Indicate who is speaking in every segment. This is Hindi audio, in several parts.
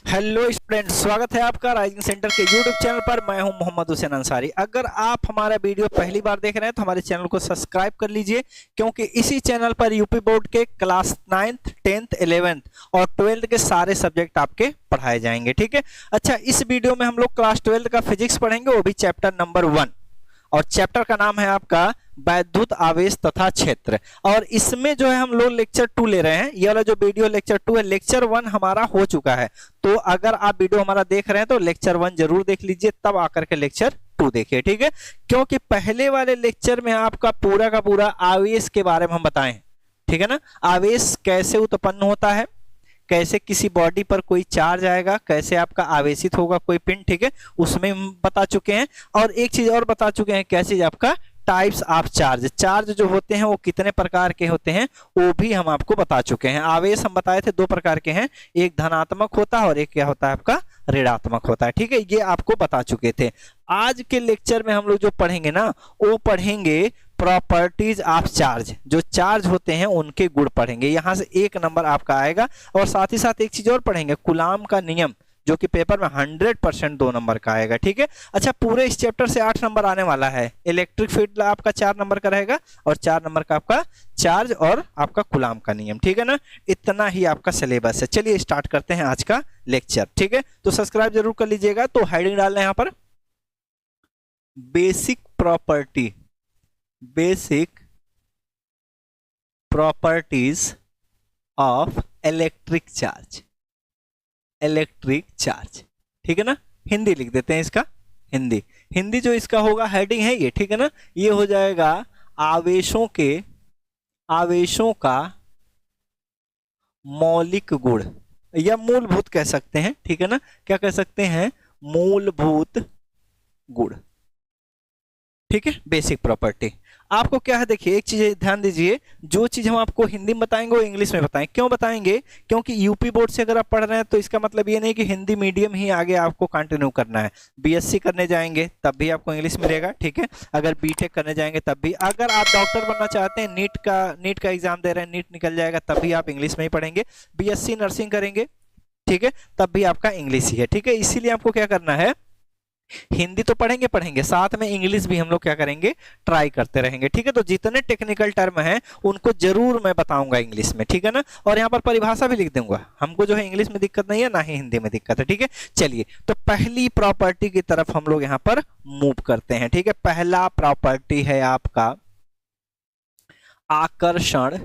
Speaker 1: हेलो स्टूडेंट्स, स्वागत है आपका राइजिंग सेंटर के यूट्यूब चैनल पर। मैं हूं मोहम्मद हुसैन अंसारी। अगर आप हमारा वीडियो पहली बार देख रहे हैं तो हमारे चैनल को सब्सक्राइब कर लीजिए, क्योंकि इसी चैनल पर यूपी बोर्ड के क्लास 9th, 10th, 11th और 12th के सारे सब्जेक्ट आपके पढ़ाए जाएंगे। ठीक है। अच्छा, इस वीडियो में हम लोग क्लास 12th का फिजिक्स पढ़ेंगे, वो भी चैप्टर नंबर 1, और चैप्टर का नाम है आपका वैद्युत आवेश तथा क्षेत्र। और इसमें जो है हम लोग लेक्चर 2 ले रहे हैं। ये वाला जो वीडियो लेक्चर 2 है, लेक्चर 1 हमारा हो चुका है। तो अगर आप वीडियो हमारा देख रहे हैं तो लेक्चर 1 जरूर देख लीजिए, तब आकर के लेक्चर 2 देखिए। ठीक है, क्योंकि पहले वाले लेक्चर में आपका पूरा का पूरा आवेश के बारे में हम बताएं। ठीक है ना, आवेश कैसे उत्पन्न होता है, कैसे किसी बॉडी पर कोई चार्ज आएगा, कैसे आपका आवेशित होगा कोई पिंड। ठीक है, उसमें हम बता चुके हैं। और एक चीज और बता चुके हैं, क्या चीज, आपका टाइप्स ऑफ चार्ज। चार्ज जो होते हैं वो कितने प्रकार के होते हैं वो भी हम आपको बता चुके हैं। आवेश हम बताए थे 2 प्रकार के हैं, एक धनात्मक होता है और एक क्या होता है आपका ऋणात्मक होता है। ठीक है, ये आपको बता चुके थे। आज के लेक्चर में हम लोग जो पढ़ेंगे ना, वो पढ़ेंगे प्रॉपर्टीज ऑफ चार्ज। जो चार्ज होते हैं उनके गुण पढ़ेंगे, यहां से 1 नंबर आपका आएगा। और साथ ही साथ एक चीज और पढ़ेंगे, कूलाम का नियम, जो कि पेपर में 100% 2 नंबर का आएगा। ठीक है। अच्छा, पूरे इस चैप्टर से 8 नंबर आने वाला है। इलेक्ट्रिक फील्ड आपका 4 नंबर का रहेगा और 4 नंबर का आपका चार्ज और आपका कूलाम का नियम। ठीक है ना, इतना ही आपका सिलेबस है। चलिए स्टार्ट करते हैं आज का लेक्चर। ठीक है, तो सब्सक्राइब जरूर कर लीजिएगा। तो हेडिंग डालना है यहाँ पर, basic properties of electric charge. ठीक है ना, हिंदी लिख देते हैं इसका। हिंदी जो इसका होगा हेडिंग है ये। ठीक है ना, ये हो जाएगा आवेशों का मौलिक गुण या मूलभूत कह सकते हैं। ठीक है ना, क्या कह सकते हैं, मूलभूत गुण। ठीक है, बेसिक प्रॉपर्टी। आपको क्या है, देखिए एक चीज ध्यान दीजिए, जो चीज हम आपको हिंदी में बताएंगे वो इंग्लिश में बताएं। क्यों बताएंगे, क्योंकि यूपी बोर्ड से अगर आप पढ़ रहे हैं तो इसका मतलब ये नहीं कि हिंदी मीडियम ही आगे आपको कंटिन्यू करना है। बीएससी करने जाएंगे तब भी आपको इंग्लिश मिलेगा। ठीक है, अगर बीटेक करने जाएंगे तब भी, अगर आप डॉक्टर बनना चाहते हैं, नीट का एग्जाम दे रहे हैं, नीट निकल जाएगा तब भी आप इंग्लिश में ही पढ़ेंगे। बीएससी नर्सिंग करेंगे, ठीक है, तब भी आपका इंग्लिश ही है। ठीक है, इसीलिए आपको क्या करना है, हिंदी तो पढ़ेंगे, साथ में इंग्लिश भी हम लोग क्या करेंगे, ट्राई करते रहेंगे। ठीक है, तो जितने टेक्निकल टर्म हैं उनको जरूर मैं बताऊंगा इंग्लिश में। ठीक है ना, और यहाँ पर परिभाषा भी लिख दूंगा। हमको जो है इंग्लिश में दिक्कत नहीं है, ना ही हिंदी में दिक्कत है। ठीक है, चलिए तो पहली प्रॉपर्टी की तरफ हम लोग यहाँ पर मूव करते हैं। ठीक है, पहला प्रॉपर्टी है आपका आकर्षण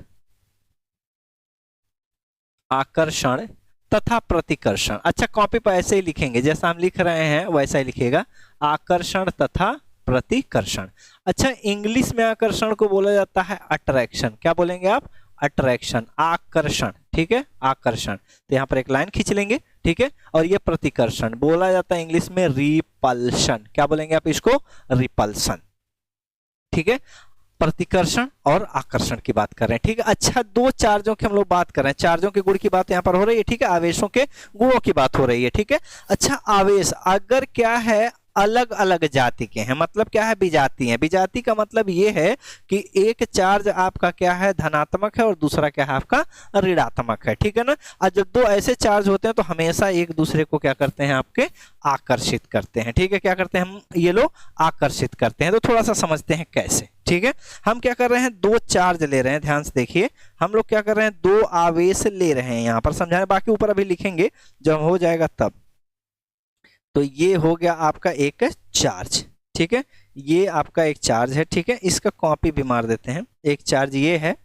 Speaker 1: तथा प्रतिकर्षण। अच्छा, कॉपी पर ऐसे ही लिखेंगे, जैसा हम लिख रहे हैं वैसा ही लिखिएगा, आकर्षण तथा प्रतिकर्षण। अच्छा, इंग्लिश में आकर्षण को बोला जाता है अट्रैक्शन। क्या बोलेंगे आप, अट्रैक्शन, आकर्षण। ठीक है, आकर्षण। तो यहां पर एक लाइन खींच लेंगे। ठीक है, और ये प्रतिकर्षण बोला जाता है इंग्लिश में रिपल्शन। क्या बोलेंगे आप इसको, रिपल्सन। ठीक है, प्रतिकर्षण और आकर्षण की बात कर रहे हैं। ठीक है, अच्छा, 2 चार्जों की हम लोग बात कर रहे हैं, चार्जों के गुण की बात यहां पर हो रही है। ठीक है, आवेशों के गुणों की बात हो रही है। ठीक है, अच्छा, आवेश अगर क्या है, अलग अलग जाति के हैं, मतलब क्या है, विजाती है। विजाती का मतलब ये है कि एक चार्ज आपका क्या है, धनात्मक है और दूसरा क्या है आपका ऋणात्मक है। ठीक है ना, और जब 2 ऐसे चार्ज होते हैं तो हमेशा एक दूसरे को क्या करते हैं, आपके आकर्षित करते हैं। ठीक है, क्या करते हैं हम, ये लोग आकर्षित करते हैं। तो थोड़ा सा समझते हैं कैसे। ठीक है, हम क्या कर रहे हैं, 2 चार्ज ले रहे हैं, ध्यान से देखिए। हम लोग क्या कर रहे हैं, 2 आवेश ले रहे हैं, यहां पर समझाने, बाकी ऊपर अभी लिखेंगे जब हो जाएगा तब। तो ये हो गया आपका एक चार्ज। ठीक है, ये आपका एक चार्ज है। ठीक है, इसका कॉपी भी मार देते हैं। एक चार्ज ये है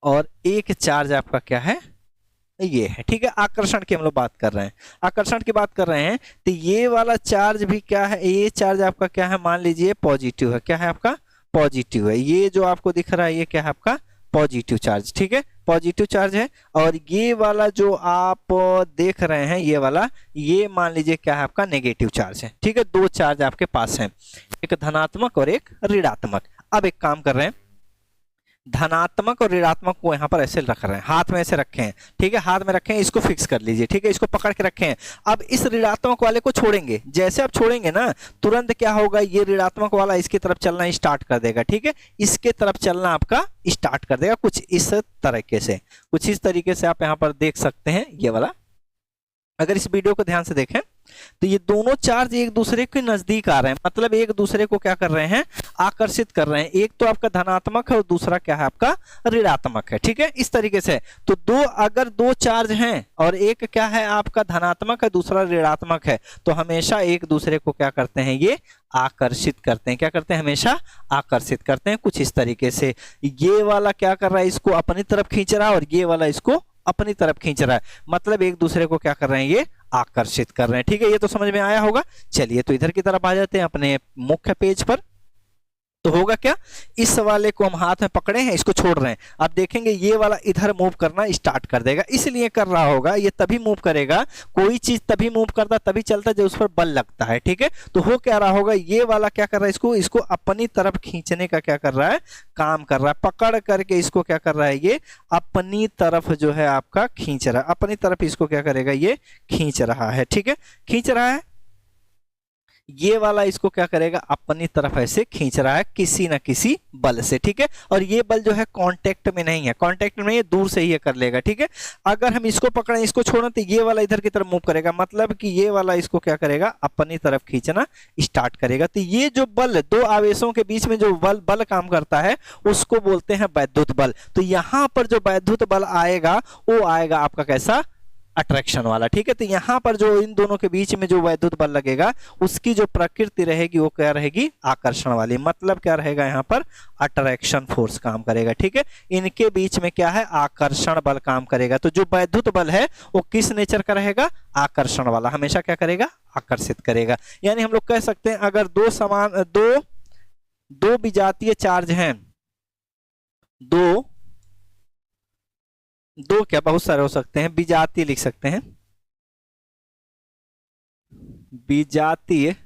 Speaker 1: और एक चार्ज आपका क्या है, ये है। ठीक है, आकर्षण की हम लोग बात कर रहे हैं, आकर्षण की बात कर रहे हैं। तो ये वाला चार्ज भी क्या है, ये चार्ज आपका क्या है, मान लीजिए पॉजिटिव है। क्या है आपका, पॉजिटिव है। ये जो आपको दिख रहा है ये क्या है आपका, पॉजिटिव चार्ज। ठीक है, पॉजिटिव चार्ज है। और ये वाला जो आप देख रहे हैं, ये वाला, ये मान लीजिए क्या है आपका, नेगेटिव चार्ज है। ठीक है, 2 चार्ज आपके पास हैं, एक धनात्मक और एक ऋणात्मक। अब एक काम कर रहे हैं, धनात्मक और ऋणात्मक को यहां पर ऐसे रख रहे हैं, हाथ में ऐसे रखे हैं। ठीक है, हाथ में रखे हैं, इसको फिक्स कर लीजिए। ठीक है, इसको पकड़ के रखे हैं। अब इस ऋणात्मक वाले को छोड़ेंगे, जैसे आप छोड़ेंगे ना, तुरंत क्या होगा, ये ऋणात्मक वाला इसकी तरफ चलना स्टार्ट कर देगा। ठीक है, इसके तरफ चलना आपका स्टार्ट कर देगा, कुछ इस तरीके से, कुछ इस तरीके से आप यहां पर देख सकते हैं। ये वाला अगर इस वीडियो को ध्यान से देखें तो ये दोनों चार्ज एक दूसरे के नजदीक आ रहे हैं, मतलब एक दूसरे को क्या कर रहे हैं, आकर्षित कर रहे हैं। एक तो आपका धनात्मक है और दूसरा क्या है आपका ऋणात्मक है। ठीक है, इस तरीके से। तो अगर दो चार्ज हैं और एक क्या है आपका धनात्मक है, दूसरा ऋणात्मक है, तो हमेशा एक दूसरे को क्या करते हैं, ये आकर्षित करते हैं। क्या करते हैं, हमेशा आकर्षित करते हैं। कुछ इस तरीके से ये वाला क्या कर रहा है, इसको अपनी तरफ खींच रहा है और ये वाला इसको अपनी तरफ खींच रहा है, मतलब एक दूसरे को क्या कर रहे हैं, ये आकर्षित कर रहे हैं। ठीक है, ये तो समझ में आया होगा। चलिए तो इधर की तरफ आ जाते हैं अपने मुख्य पेज पर। तो होगा क्या, इस वाले को हम हाथ में पकड़े हैं, इसको छोड़ रहे हैं। अब देखेंगे ये वाला इधर मूव करना स्टार्ट कर देगा, इसलिए कर रहा होगा। ये तभी मूव करेगा, कोई चीज तभी मूव करता, तभी चलता जब उस पर बल लगता है। ठीक है, तो हो क्या रहा होगा, ये वाला क्या कर रहा है, इसको अपनी तरफ खींचने का क्या कर रहा है, काम कर रहा है। पकड़ करके इसको क्या कर रहा है, ये अपनी तरफ जो है आपका खींच रहा है, अपनी तरफ इसको क्या करेगा, ये खींच रहा है। ठीक है, खींच रहा है। ये वाला इसको क्या करेगा, अपनी तरफ ऐसे खींच रहा है किसी ना किसी बल से। ठीक है, और ये बल जो है कांटेक्ट में नहीं है, कांटेक्ट में नहीं है, दूर से ही ये कर लेगा। ठीक है, अगर हम इसको पकड़ें, इसको छोड़ें, तो ये वाला इधर की तरफ मूव करेगा, मतलब कि ये वाला इसको क्या करेगा, अपनी तरफ खींचना स्टार्ट करेगा। तो ये जो बल, दो आवेशों के बीच में जो बल काम करता है, उसको बोलते हैं वैद्युत बल। तो यहां पर जो वैद्युत बल आएगा, वो आएगा आपका कैसा, अट्रैक्शन वाला। ठीक है, तो यहां पर जो इन दोनों के बीच में जो वैद्युत बल लगेगा, उसकी जो प्रकृति रहेगी वो क्या रहेगी, आकर्षण वाली, मतलब क्या रहेगा, यहाँ पर अट्रैक्शन फोर्स काम करेगा। ठीक है, इनके बीच में क्या है, आकर्षण बल काम करेगा। तो जो वैद्युत बल है वो किस नेचर का रहेगा, आकर्षण वाला, हमेशा क्या करेगा, आकर्षित करेगा। यानी हम लोग कह सकते हैं, अगर दो विजातीय चार्ज हैं, दो क्या, बहुत सारे हो सकते हैं, विजातीय लिख सकते हैं, विजातीय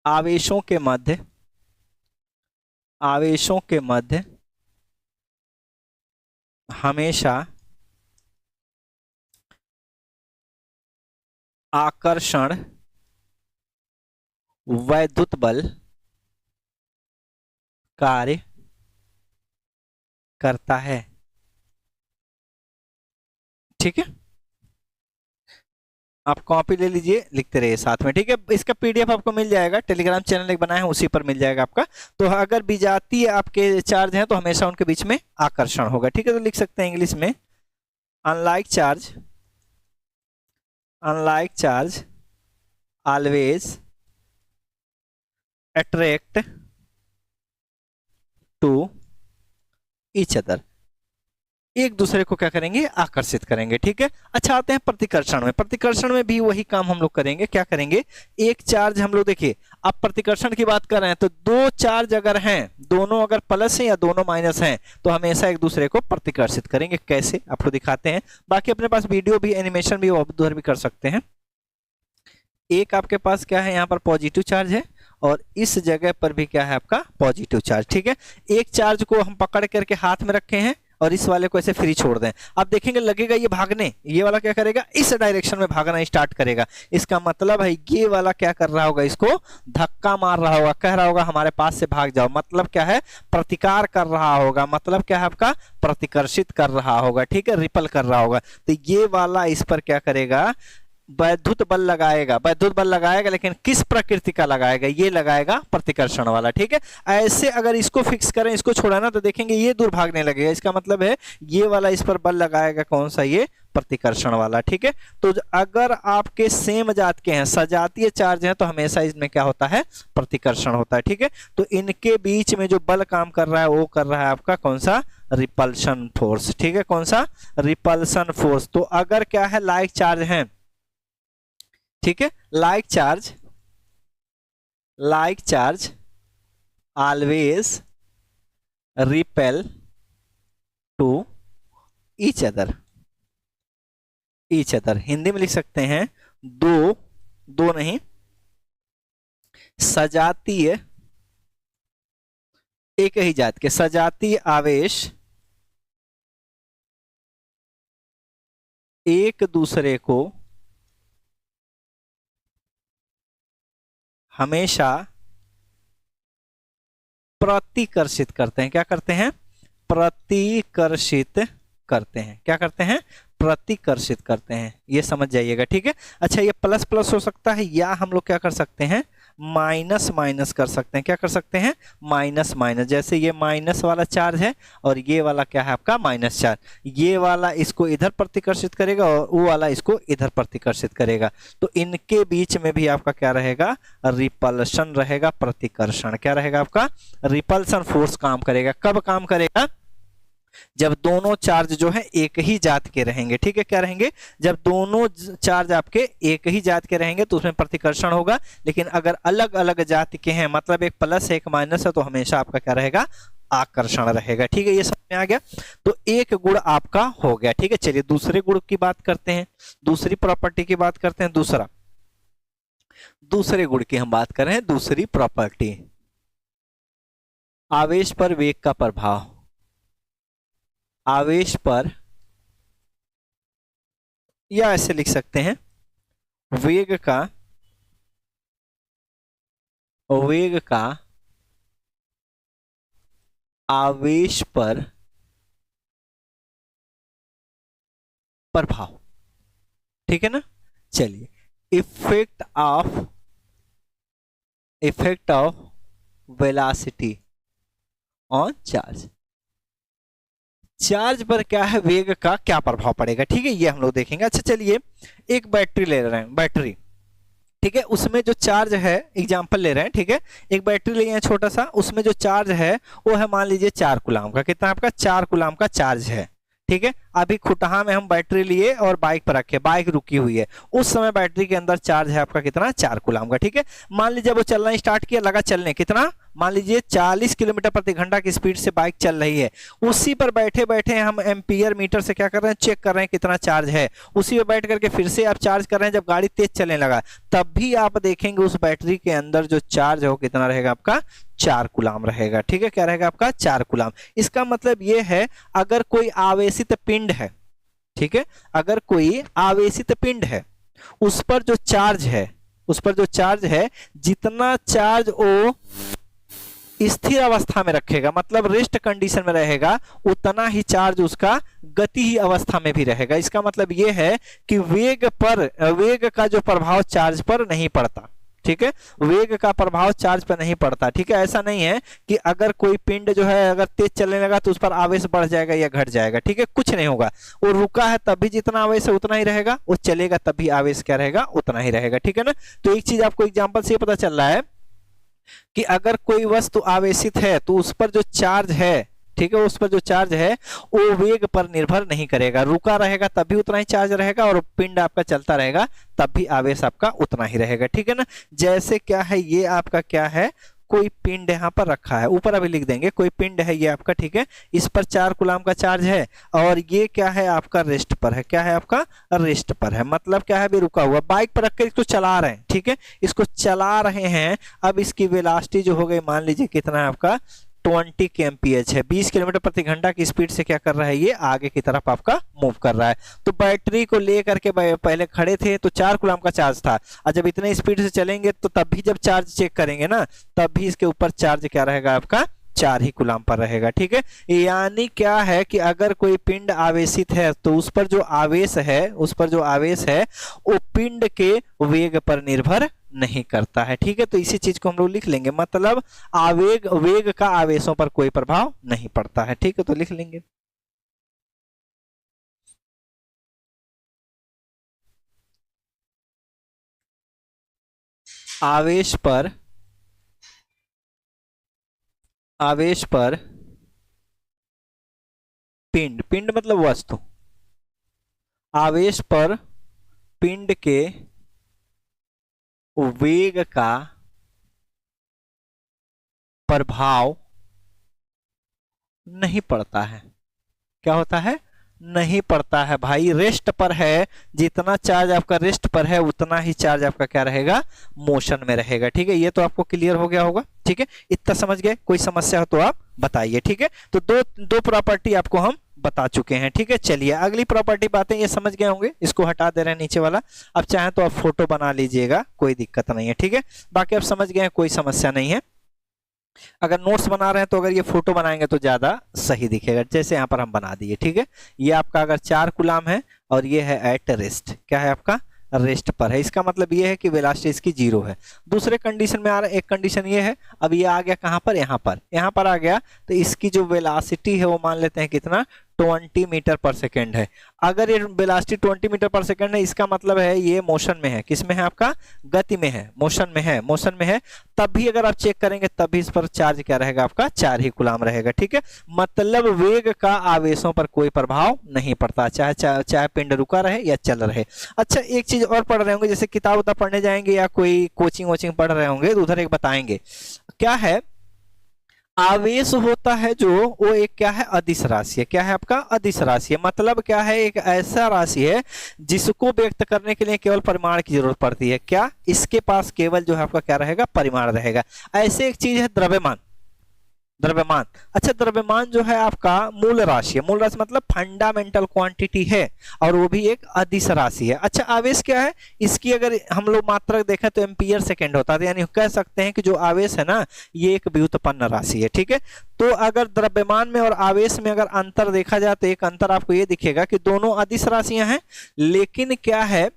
Speaker 1: आवेशों के मध्य हमेशा आकर्षण वैद्युत बल कार्य करता है। ठीक है, आप कॉपी ले लीजिए, लिखते रहिए साथ में। ठीक है, इसका पीडीएफ आपको मिल जाएगा, टेलीग्राम चैनल एक बनाया है, उसी पर मिल जाएगा आपका। तो अगर विजातीय आपके चार्ज हैं तो हमेशा उनके बीच में आकर्षण होगा। ठीक है, तो लिख सकते हैं इंग्लिश में, unlike charge always attract to each other, एक दूसरे को क्या करेंगे, आकर्षित करेंगे। ठीक है, अच्छा आते हैं प्रतिकर्षण में। प्रतिकर्षण में भी वही काम हम लोग करेंगे। क्या करेंगे, एक चार्ज हम लोग, देखिए अब प्रतिकर्षण की बात कर रहे हैं, तो दो चार्ज अगर हैं, दोनों अगर प्लस हैं या दोनों माइनस हैं, तो हमेशा एक दूसरे को प्रतिकर्षित करेंगे। कैसे, आपको दिखाते हैं। बाकी अपने पास वीडियो भी, एनिमेशन भी, उधर भी कर सकते हैं। एक आपके पास क्या है, यहाँ पर पॉजिटिव चार्ज है और इस जगह पर भी क्या है आपका पॉजिटिव चार्ज। ठीक है, एक चार्ज को हम पकड़ करके हाथ में रखे हैं और इस वाले को ऐसे फ्री छोड़ दें। अब देखेंगे लगेगा ये भागने, ये वाला क्या करेगा, इस डायरेक्शन में भागना स्टार्ट करेगा। इसका मतलब है ये वाला क्या कर रहा होगा, इसको धक्का मार रहा होगा, कह रहा होगा हमारे पास से भाग जाओ, मतलब क्या है, प्रतिकार कर रहा होगा, मतलब क्या है आपका, प्रतिकर्षित कर रहा होगा। ठीक है, रिपल कर रहा होगा। तो ये वाला इस पर क्या करेगा, वैद्युत बल लगाएगा, लेकिन किस प्रकृति का लगाएगा, ये लगाएगा प्रतिकर्षण वाला। ठीक है, ऐसे अगर इसको फिक्स करें, इसको छोड़ा ना, तो देखेंगे ये दूर भागने लगेगा। इसका मतलब है ये वाला इस पर बल लगाएगा, कौन सा, ये प्रतिकर्षण वाला। ठीक है, तो अगर आपके सेम जात के हैं, सजातीय चार्ज हैं, तो हमेशा इसमें क्या होता है, प्रतिकर्षण होता है। ठीक है, तो इनके बीच में जो बल काम कर रहा है वो कर रहा है आपका कौन सा, रिपल्शन फोर्स। ठीक है, कौन सा, रिपल्शन फोर्स। तो अगर क्या है, लाइक चार्ज है, ठीक है, like charge always repel to each other. Hindi में लिख सकते हैं, दो नहीं, सजातीय, एक ही जात के सजातीय आवेश एक दूसरे को हमेशा प्रतिकर्षित करते हैं। क्या करते हैं, प्रतिकर्षित करते हैं। क्या करते हैं, प्रतिकर्षित करते हैं, ये समझ जाइएगा, ठीक है। अच्छा, ये प्लस प्लस हो सकता है या हम लोग क्या कर सकते हैं, माइनस माइनस कर सकते हैं। क्या कर सकते हैं, माइनस माइनस। जैसे ये माइनस वाला चार्ज है और ये वाला क्या है आपका माइनस चार्ज, ये वाला इसको इधर प्रतिकर्षित करेगा और वो वाला इसको इधर प्रतिकर्षित करेगा, तो इनके बीच में भी आपका क्या रहेगा, रिपल्शन रहेगा, प्रतिकर्षण क्या रहेगा आपका, रिपल्शन फोर्स काम करेगा। कब काम करेगा, जब दोनों चार्ज जो है एक ही जात के रहेंगे, ठीक है। क्या रहेंगे, जब दोनों चार्ज आपके एक ही जात के रहेंगे तो उसमें प्रतिकर्षण होगा, लेकिन अगर अलग अलग जात के हैं, मतलब एक प्लस एक माइनस है, तो हमेशा आपका क्या रहेगा, आकर्षण रहेगा, ठीक है। ये समझ में आ गया, तो एक गुण आपका हो गया, ठीक है। चलिए दूसरे गुण की बात करते हैं, दूसरी प्रॉपर्टी की बात करते हैं। दूसरे गुण की हम बात कर रहे हैं, दूसरी प्रॉपर्टी, आवेश पर वेग का प्रभाव। आवेश पर, या ऐसे लिख सकते हैं, वेग का आवेश पर प्रभाव, ठीक है ना। चलिए, effect of velocity on charge, charge पर क्या है, वेग का क्या प्रभाव पड़ेगा, ठीक है, ये हम लोग देखेंगे। अच्छा चलिए, एक बैटरी ले रहे हैं, बैटरी, ठीक है, उसमें जो चार्ज है, एग्जांपल ले रहे हैं, ठीक है, एक बैटरी लिए हैं छोटा सा, उसमें जो चार्ज है वो है मान लीजिए 4 कूलाम का। कितना आपका, 4 कूलाम का चार्ज है, ठीक है। अभी खुटहा में हम बैटरी लिए और बाइक पर रखे, बाइक रुकी हुई है, उस समय बैटरी के अंदर चार्ज है आपका कितना, 4 कूलाम का, ठीक है। मान लीजिए वो चलना स्टार्ट किया, लगा चलने, कितना, मान लीजिए 40 किलोमीटर प्रति घंटा की स्पीड से बाइक चल रही है, उसी पर बैठे बैठे हम एम्पियर मीटर से क्या कर रहे हैं, चेक कर रहे हैं कितना चार्ज है, उसी पे बैठ करके फिर से आप चार्ज कर रहे हैं, जब गाड़ी तेज चलने लगा तब भी आप देखेंगे उस बैटरी के अंदर जो चार्ज है वो कितना रहेगा आपका, 4 कूलाम रहेगा, ठीक है। क्या रहेगा आपका, 4 कूलाम। इसका मतलब ये है, अगर कोई आवेशित पिंड है, ठीक है, अगर कोई आवेशित पिंड है, उस पर जो चार्ज है, जितना चार्ज वो स्थिर अवस्था में रखेगा, मतलब रेस्ट कंडीशन में रहेगा, उतना ही चार्ज उसका गति ही अवस्था में भी रहेगा। इसका मतलब यह है कि वेग का जो प्रभाव चार्ज पर नहीं पड़ता, ठीक है, वेग का प्रभाव चार्ज पर नहीं पड़ता, ठीक है। ऐसा नहीं है कि अगर कोई पिंड जो है अगर तेज चलने लगा तो उस पर आवेश बढ़ जाएगा या घट जाएगा, ठीक है, कुछ नहीं होगा। वो रुका है तब भी जितना आवेश है उतना ही रहेगा, वो चलेगा तब भी आवेश क्या रहेगा, उतना ही रहेगा, ठीक है ना। तो एक चीज आपको एग्जांपल से पता चल रहा है कि अगर कोई वस्तु आवेशित है तो उस पर जो चार्ज है, ठीक है, उस पर जो चार्ज है वो वेग पर निर्भर नहीं करेगा, रुका रहेगा तब भी उतना ही चार्ज रहेगा, और पिंड आपका चलता रहेगा तब भी आवेश आपका उतना ही रहेगा, ठीक है ना। जैसे क्या है, ये आपका क्या है, कोई पिंड यहाँ पर रखा है, ऊपर अभी लिख देंगे, कोई पिंड है ये आपका, ठीक है, इस पर 4 कूलाम का चार्ज है, और ये क्या है आपका, रेस्ट पर है। क्या है आपका, रेस्ट पर है, मतलब क्या है, भी रुका हुआ, बाइक पर रखकर इसको चला रहे हैं, ठीक है, इसको चला रहे हैं। अब इसकी वेलोसिटी जो हो गई, मान लीजिए कितना है आपका, 20 kmph है, 20 किलोमीटर प्रति घंटा की स्पीड से क्या कर रहा है, ये आगे की तरफ आपका मूव कर रहा है। तो बैटरी को लेकर के पहले खड़े थे तो 4 कूलाम का चार्ज था, और जब इतने स्पीड से चलेंगे तो तब भी जब चार्ज चेक करेंगे ना, तब भी इसके ऊपर चार्ज क्या रहेगा आपका, 4 ही कूलाम पर रहेगा, ठीक है। यानी क्या है कि अगर कोई पिंड आवेशित है तो उस पर जो आवेश है वो पिंड के वेग पर निर्भर नहीं करता है, ठीक है। तो इसी चीज को हम लोग लिख लेंगे, मतलब वेग का आवेशों पर कोई प्रभाव नहीं पड़ता है, ठीक है, तो लिख लेंगे। आवेश पर पिंड मतलब वस्तु, आवेश पर पिंड के वेग का प्रभाव नहीं पड़ता है। क्या होता है, नहीं पड़ता है भाई, रेस्ट पर है, जितना चार्ज आपका रेस्ट पर है उतना ही चार्ज आपका क्या रहेगा, मोशन में रहेगा, ठीक है। ये तो आपको क्लियर हो गया होगा, ठीक है, इतना समझ गए, कोई समस्या हो तो आप बताइए, ठीक है। तो दो प्रॉपर्टी आपको हम बता चुके हैं, ठीक है। चलिए अगली प्रॉपर्टी बातें ये समझ गए होंगे, इसको हटा दे रहे हैं नीचे वाला, अब चाहे तो आप फोटो बना लीजिएगा, कोई दिक्कत नहीं है, ठीक है। बाकी आप समझ गए हैं, कोई समस्या नहीं है। अगर नोट्स बना रहे हैं तो अगर ये फोटो बनाएंगे तो ज्यादा सही दिखेगा, जैसे यहाँ पर हम बना दिए, ठीक है। ये आपका अगर 4 कूलाम है और ये है एट रेस्ट, क्या है आपका रेस्ट पर है। इसका मतलब ये है कि वेलोसिटी इसकी 0 है। दूसरे कंडीशन में आ रहा है, एक कंडीशन ये है, अब ये आ गया कहाँ पर, यहाँ पर आ गया, तो इसकी जो वेलोसिटी है वो मान लेते हैं कितना, 20 मीटर पर सेकेंड है। अगर ये वेलोसिटी 20 मीटर पर सेकेंड है, इसका मतलब है ये मोशन में है, किस में है आपका, गति में है, मोशन में है, तब भी अगर आप चेक करेंगे तब भी इस पर चार्ज क्या रहेगा आपका, 4 ही कूलाम रहेगा। ठीक है, मतलब वेग का आवेशों पर कोई प्रभाव नहीं पड़ता, चाहे पिंड रुका रहे या चल रहे। अच्छा, एक चीज और पढ़ रहे होंगे, जैसे किताब उताब पढ़ने जाएंगे या कोई कोचिंग वोचिंग पढ़ रहे होंगे तो उधर एक बताएंगे, क्या है आवेश होता है जो, वो एक क्या है, अदिश राशि है। क्या है आपका, अदिश राशि है। मतलब क्या है, एक ऐसा राशि है जिसको व्यक्त करने के लिए केवल परिमाण की जरूरत पड़ती है। क्या, इसके पास केवल जो है आपका क्या रहेगा, परिमाण रहेगा। ऐसे एक चीज है द्रव्यमान, अच्छा द्रव्यमान जो है आपका मूल राशि है, मूल राशि मतलब फंडामेंटल क्वांटिटी है, और वो भी एक अदिश राशि है। अच्छा, आवेश क्या है, इसकी अगर हम लोग मात्रक देखें तो एम्पियर सेकेंड होता है, यानी कह सकते हैं कि जो आवेश है ना, ये एक व्युत्पन्न राशि है। ठीक है, तो अगर द्रव्यमान में और आवेश में अगर अंतर देखा जाए तो एक अंतर आपको ये दिखेगा कि दोनों अदिश राशियां हैं, लेकिन क्या है,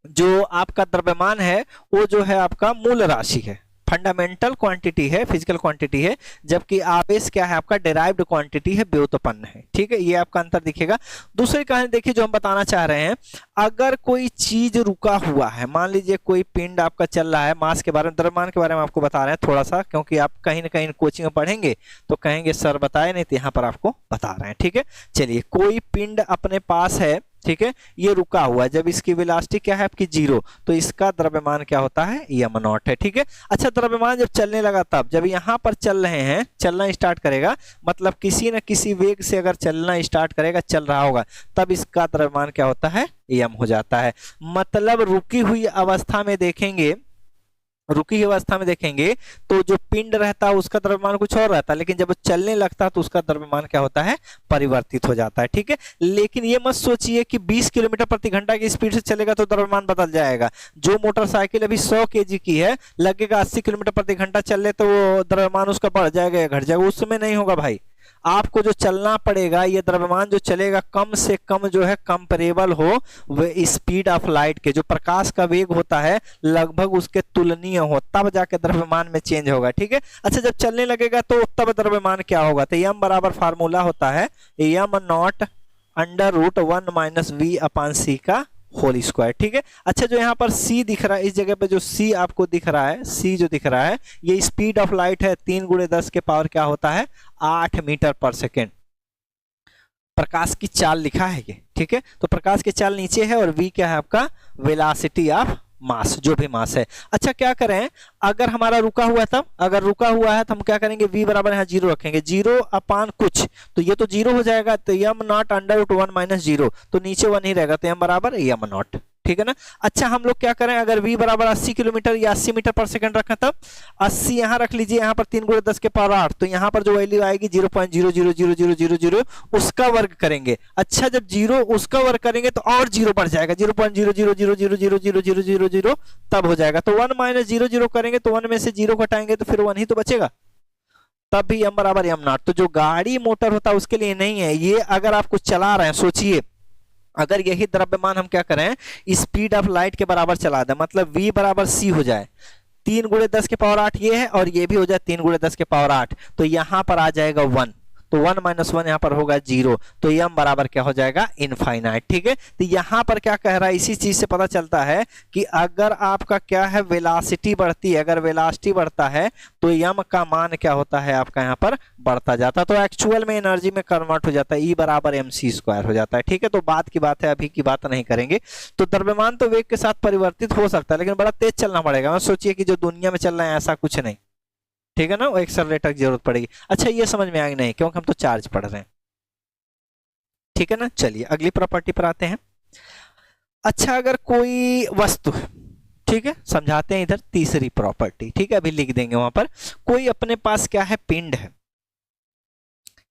Speaker 1: जो आपका द्रव्यमान है वो जो है आपका मूल राशि है, फंडामेंटल क्वांटिटी है, फिजिकल क्वांटिटी है, जबकि आवेश क्या है आपका डेराइव्ड क्वांटिटी है, व्युत्पन्न है। ठीक है, ये आपका अंतर दिखेगा। दूसरी कहानी देखिए जो हम बताना चाह रहे हैं, अगर कोई चीज रुका हुआ है, मान लीजिए कोई पिंड आपका चल रहा है, मास के बारे में, द्रव्यमान के बारे में आपको बता रहे हैं थोड़ा सा, क्योंकि आप कहीं ना कहीं कोचिंग में पढ़ेंगे तो कहेंगे सर बताए नहीं, तो यहाँ पर आपको बता रहे हैं। ठीक है, चलिए, कोई पिंड अपने पास है, ठीक है, ये रुका हुआ है, जब इसकी वेलोसिटी क्या है आपकी 0, तो इसका द्रव्यमान क्या होता है, m नॉट है। ठीक है, अच्छा द्रव्यमान जब चलने लगा, तब जब यहाँ पर चल रहे हैं, चलना स्टार्ट करेगा, मतलब किसी न किसी वेग से अगर चलना स्टार्ट करेगा, चल रहा होगा, तब इसका द्रव्यमान क्या होता है, m हो जाता है। मतलब रुकी हुई अवस्था में देखेंगे, तो जो पिंड रहता है उसका द्रव्यमान कुछ और रहता है, लेकिन जब वो चलने लगता है तो उसका द्रव्यमान क्या होता है, परिवर्तित हो जाता है। ठीक है, लेकिन ये मत सोचिए कि 20 किलोमीटर प्रति घंटा की स्पीड से चलेगा तो द्रव्यमान बदल जाएगा। जो मोटरसाइकिल अभी 100 kg की है, लगेगा 80 किलोमीटर प्रति घंटा चल तो वो द्रव्यमान उसका बढ़ जाएगा या घट जाएगा, उस समय नहीं होगा भाई। आपको जो चलना पड़ेगा, ये द्रव्यमान जो चलेगा कम से कम जो है कंपेरेबल हो वे स्पीड ऑफ लाइट के, जो प्रकाश का वेग होता है लगभग उसके तुलनीय हो, तब जाके द्रव्यमान में चेंज होगा। ठीक है, अच्छा जब चलने लगेगा तो तब द्रव्यमान क्या होगा, तो m बराबर फार्मूला होता है m not under root 1 minus v upon c का होल स्क्वायर। ठीक है, अच्छा जो यहाँ पर c दिख रहा है, इस जगह पे जो c आपको दिख रहा है, c जो दिख रहा है, ये स्पीड ऑफ लाइट है, 3 × 10 के पावर क्या होता है, 8 मीटर पर सेकेंड। प्रकाश की चाल लिखा है ये। ठीक है, तो प्रकाश की चाल नीचे है, और v क्या है आपका, वेलोसिटी ऑफ मास, जो भी मास है। अच्छा क्या करें, अगर हमारा रुका हुआ है, तब अगर रुका हुआ है तो हम क्या करेंगे, v बराबर यहाँ 0 रखेंगे, 0 अपान कुछ, तो ये तो 0 हो जाएगा, तो m not under root 1 minus 0, तो नीचे 1 ही रहेगा, तो m बराबर m नॉट। ठीक है ना, अच्छा हम लोग क्या करें, अगर v बराबर 80 किलोमीटर या 80 मीटर पर सेकंड रखें, तब 80 यहाँ रख लीजिए, यहाँ पर 3 × 10 के पावर 8, तो यहाँ पर जो वैल्यू आएगी 0.000000 उसका वर्ग करेंगे। अच्छा जब 0 उसका वर्ग करेंगे तो और 0 बढ़ जाएगा, 0.00000000 तब हो जाएगा, तो 1 - 0 करेंगे तो 1 में से 0 घटाएंगे तो फिर 1 ही तो बचेगा, तब भी m बराबर m नॉट। तो जो गाड़ी मोटर होता है उसके लिए नहीं है ये, अगर आप कुछ चला रहे हैं, सोचिए अगर यही द्रव्यमान हम क्या करें, स्पीड ऑफ लाइट के बराबर चला दें, मतलब v बराबर c हो जाए, 3 × 10 के पावर 8 ये है, और ये भी हो जाए 3 × 10 के पावर 8, तो यहाँ पर आ जाएगा 1, तो 1 - 1 यहाँ पर होगा 0, तो m बराबर क्या हो जाएगा, इनफाइनाइट। ठीक है, तो यहाँ पर क्या कह रहा है, इसी चीज से पता चलता है कि अगर आपका क्या है, वेलोसिटी बढ़ती है, अगर वेलोसिटी बढ़ता है तो m का मान क्या होता है आपका यहाँ पर बढ़ता जाता है, तो एक्चुअल में एनर्जी में कन्वर्ट हो जाता है, E बराबर mc² हो जाता है। ठीक है, तो बात की बात है, अभी की बात नहीं करेंगे। तो द्रव्यमान तो वेग के साथ परिवर्तित हो सकता है, लेकिन बड़ा तेज चलना पड़ेगा। सोचिए कि जो दुनिया में चल रहा है ऐसा कुछ नहीं, ठीक है ना, वो एक्सेलरेटर की जरूरत पड़ेगी। अच्छा ये समझ में आएगा नहीं, क्योंकि हम तो चार्ज पढ़ रहे हैं। ठीक है ना, चलिए अगली प्रॉपर्टी पर आते हैं। अच्छा अगर कोई वस्तु, ठीक है समझाते हैं इधर तीसरी प्रॉपर्टी, ठीक है अभी लिख देंगे वहां पर, कोई अपने पास क्या है, पिंड है,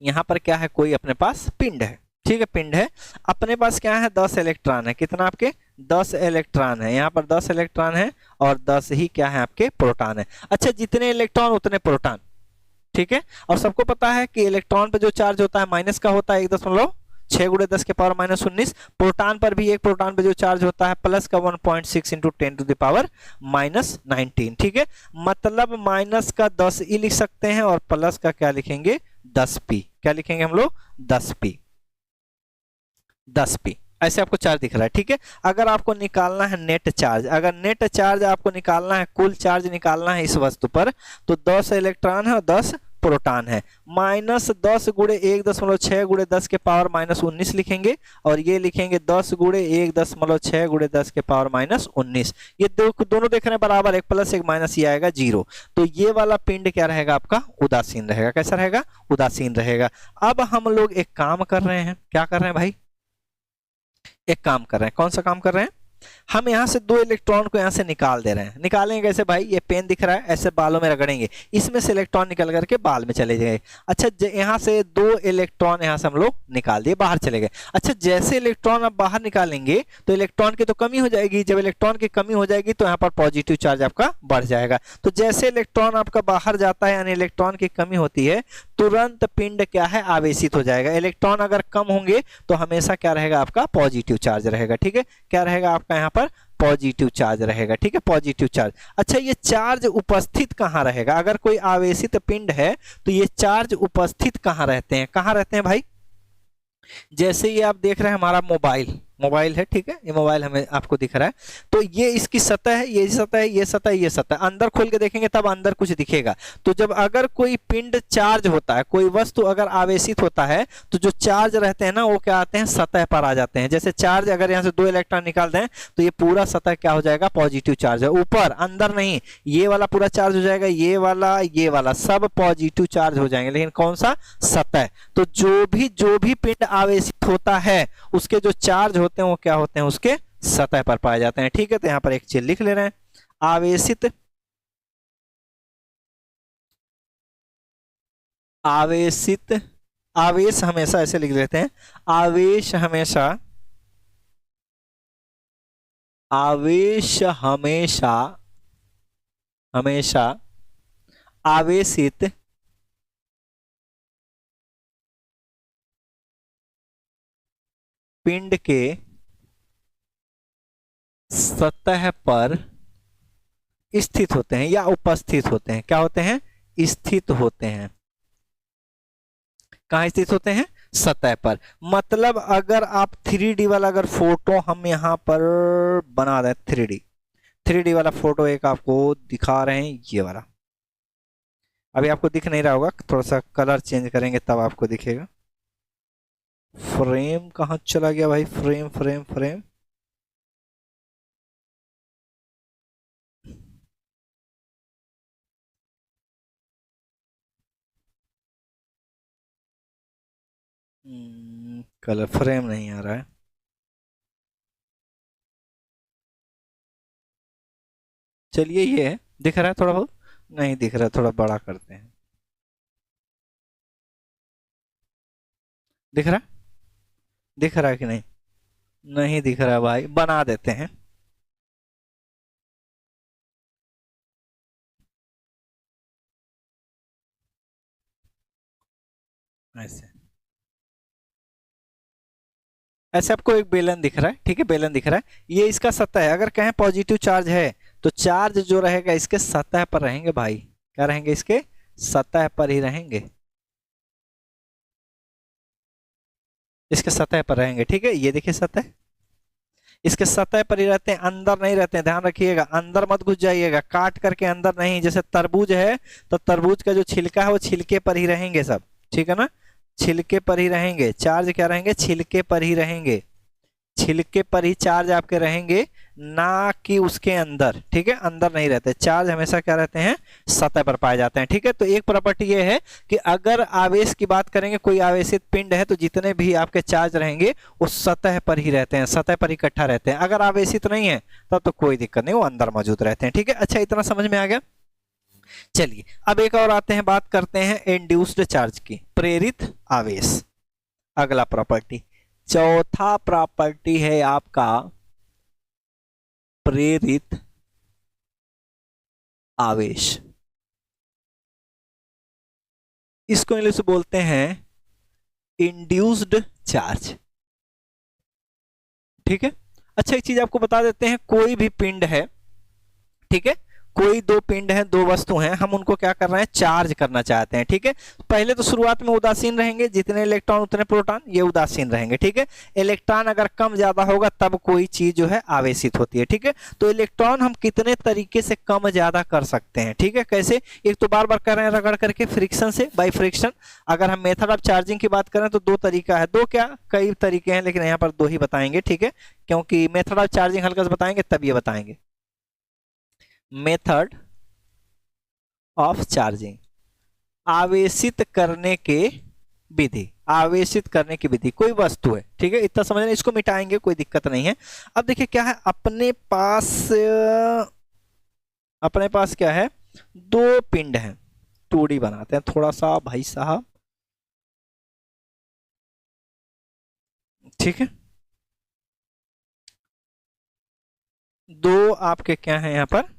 Speaker 1: यहां पर क्या है, कोई अपने पास पिंड है, ठीक है पिंड है, अपने पास क्या है, 10 इलेक्ट्रॉन है, कितना आपके 10 इलेक्ट्रॉन है, यहाँ पर 10 इलेक्ट्रॉन है और 10 ही क्या है आपके प्रोटॉन है। अच्छा जितने इलेक्ट्रॉन उतने प्रोटॉन, ठीक है, और सबको पता है कि इलेक्ट्रॉन पे जो चार्ज होता है माइनस का होता है 1.0 6 गुणे 10 के पावर माइनस 19। प्रोटॉन पर भी एक प्रोटॉन पे जो चार्ज होता है प्लस का 1.6 into 10 to the power minus 19। ठीक है, मतलब माइनस का 10 लिख सकते हैं और प्लस का क्या लिखेंगे 10p। क्या लिखेंगे हम लोग 10p, 10p। ऐसे आपको चार्ज दिख रहा है। ठीक है, अगर आपको निकालना है नेट चार्ज, अगर नेट चार्ज आपको निकालना है, कुल चार्ज निकालना है इस वस्तु पर, तो 10 इलेक्ट्रॉन है और 10 प्रोटॉन है। माइनस 10 गुणे 1.6 गुणे 10 के पावर माइनस 19 लिखेंगे और ये लिखेंगे 10 गुणे 1.6 गुणे 10 के पावर माइनस 19। ये दोनों देख रहे हैं बराबर, एक प्लस एक माइनस, ये आएगा 0। तो ये वाला पिंड क्या रहेगा आपका उदासीन रहेगा। कैसा रहेगा उदासीन रहेगा। अब हम लोग एक काम कर रहे हैं, क्या कर रहे हैं भाई, एक काम कर रहे हैं। कौन सा काम कर रहे हैं, हम यहां से 2 इलेक्ट्रॉन को यहां से निकाल दे रहे हैं। निकालेंगे कैसे भाई, ये पेन दिख रहा है, ऐसे बालों में रगड़ेंगे, इसमें से इलेक्ट्रॉन निकल करके बाल में चले जाएंगे। अच्छा, यहां से 2 इलेक्ट्रॉन यहां से हम लोग निकाल दिए, बाहर चले गए। अच्छा, जैसे इलेक्ट्रॉन आप बाहर निकालेंगे तो इलेक्ट्रॉन की तो कमी हो जाएगी। जब इलेक्ट्रॉन की कमी हो जाएगी तो यहाँ पर पॉजिटिव चार्ज आपका बढ़ जाएगा। तो जैसे इलेक्ट्रॉन आपका बाहर जाता है यानी इलेक्ट्रॉन की कमी होती है, तुरंत पिंड क्या है आवेशित हो जाएगा। इलेक्ट्रॉन अगर कम होंगे तो हमेशा क्या रहेगा आपका पॉजिटिव चार्ज रहेगा। ठीक है, क्या रहेगा आपका यहाँ पर पॉजिटिव चार्ज रहेगा। ठीक है, पॉजिटिव चार्ज। अच्छा, ये चार्ज उपस्थित कहाँ रहेगा, अगर कोई आवेशित पिंड है तो ये चार्ज उपस्थित कहाँ रहते हैं, कहाँ रहते हैं भाई। जैसे ये आप देख रहे हैं हमारा मोबाइल है। ठीक है, ये मोबाइल हमें आपको दिख रहा है, तो ये इसकी सतह है, ये सतह है, ये सतह, ये सतह। अंदर खोल के देखेंगे तब अंदर कुछ दिखेगा। तो जब अगर कोई पिंड चार्ज होता है, कोई वस्तु अगर आवेशित होता है, तो जो चार्ज रहते हैं ना वो क्या आते हैं सतह पर आ जाते हैं। जैसे चार्ज अगर यहाँ से 2 इलेक्ट्रॉन निकाल दें तो ये पूरा सतह क्या हो जाएगा पॉजिटिव चार्ज है, ऊपर अंदर नहीं। ये वाला पूरा चार्ज हो जाएगा, ये वाला सब पॉजिटिव चार्ज हो जाएंगे, लेकिन कौन सा सतह। तो जो भी पिंड आवेशित होता है उसके जो चार्ज होते हैं वो क्या होते हैं उसके सतह पर पाए जाते हैं। ठीक है, तो यहां पर एक चीज लिख ले रहे हैं, आवेशित आवेश हमेशा ऐसे लिख लेते हैं, आवेश हमेशा आवेशित पिंड के सतह पर स्थित होते हैं या उपस्थित होते हैं। क्या होते हैं स्थित होते हैं। कहां स्थित होते हैं सतह पर। मतलब अगर आप 3D वाला अगर फोटो हम यहां पर बना दें, 3D वाला फोटो एक आपको दिखा रहे हैं, ये वाला अभी आपको दिख नहीं रहा होगा, थोड़ा सा कलर चेंज करेंगे तब आपको दिखेगा। फ्रेम कहाँ चला गया भाई, frame frame frame, colour frame नहीं आ रहा है। चलिए, ये है, दिख रहा है थोड़ा बहुत, नहीं दिख रहा है, थोड़ा बड़ा करते हैं। दिख रहा है, दिख रहा है कि नहीं, नहीं दिख रहा भाई, बना देते हैं ऐसे। ऐसे आपको एक बेलन दिख रहा है। ठीक है, बेलन दिख रहा है, ये इसका सतह है। अगर कहें पॉजिटिव चार्ज है तो चार्ज जो रहेगा इसके सतह पर रहेंगे भाई। क्या रहेंगे इसके सतह पर ही रहेंगे, इसके सतह पर रहेंगे। ठीक है, ये देखिए सतह, इसके सतह पर ही रहते हैं, अंदर नहीं रहते हैं। ध्यान रखिएगा, अंदर मत घुस जाइएगा, काट करके अंदर नहीं। जैसे तरबूज है तो तरबूज का जो छिलका है वो छिलके पर ही रहेंगे सब। ठीक है ना, छिलके पर ही रहेंगे। चार्ज क्या रहेंगे छिलके पर ही रहेंगे, छिलके पर ही चार्ज आपके रहेंगे, ना कि उसके अंदर। ठीक है, अंदर नहीं रहते चार्ज, हमेशा क्या रहते हैं सतह पर पाए जाते हैं। ठीक है, तो एक प्रॉपर्टी ये है कि अगर आवेश की बात करेंगे, कोई आवेशित पिंड है तो जितने भी आपके चार्ज रहेंगे वो सतह पर ही रहते हैं, सतह पर इकट्ठा रहते हैं। अगर आवेशित नहीं है तब तो कोई दिक्कत नहीं, वो अंदर मौजूद रहते हैं। ठीक है, अच्छा इतना समझ में आ गया। चलिए अब एक और आते हैं, बात करते हैं इंड्यूस्ड चार्ज की, प्रेरित आवेश। अगला प्रॉपर्टी, चौथा प्रॉपर्टी है आपका प्रेरित आवेश। इसको इंग्लिश में बोलते हैं इंड्यूस्ड चार्ज। ठीक है। अच्छा एक चीज आपको बता देते हैं, कोई भी पिंड है, ठीक है, कोई दो पिंड हैं, दो वस्तु हैं, हम उनको क्या कर रहे हैं, चार्ज करना चाहते हैं। ठीक है, पहले तो शुरुआत में उदासीन रहेंगे, जितने इलेक्ट्रॉन उतने प्रोटॉन, ये उदासीन रहेंगे। ठीक है, इलेक्ट्रॉन अगर कम ज्यादा होगा तब कोई चीज जो है आवेशित होती है। ठीक है, तो इलेक्ट्रॉन हम कितने तरीके से कम ज्यादा कर सकते हैं। ठीक है, कैसे, एक तो बार बार कर रहे हैं रगड़ करके, फ्रिक्शन से, बाई फ्रिक्शन। अगर हम मेथड ऑफ चार्जिंग की बात करें तो दो तरीका है, दो क्या कई तरीके हैं, लेकिन यहाँ पर दो ही बताएंगे। ठीक है, क्योंकि मेथड ऑफ चार्जिंग हल्का से बताएंगे तब ये बताएंगे। मेथड ऑफ चार्जिंग, आवेशित करने के विधि, आवेशित करने की विधि, कोई वस्तु है, ठीक है, इतना समझना, इसको मिटाएंगे, कोई दिक्कत नहीं है। अब देखिए क्या है, अपने पास क्या है, दो पिंड हैं, 2D बनाते हैं थोड़ा सा भाई साहब। ठीक है, दो आपके क्या है यहाँ पर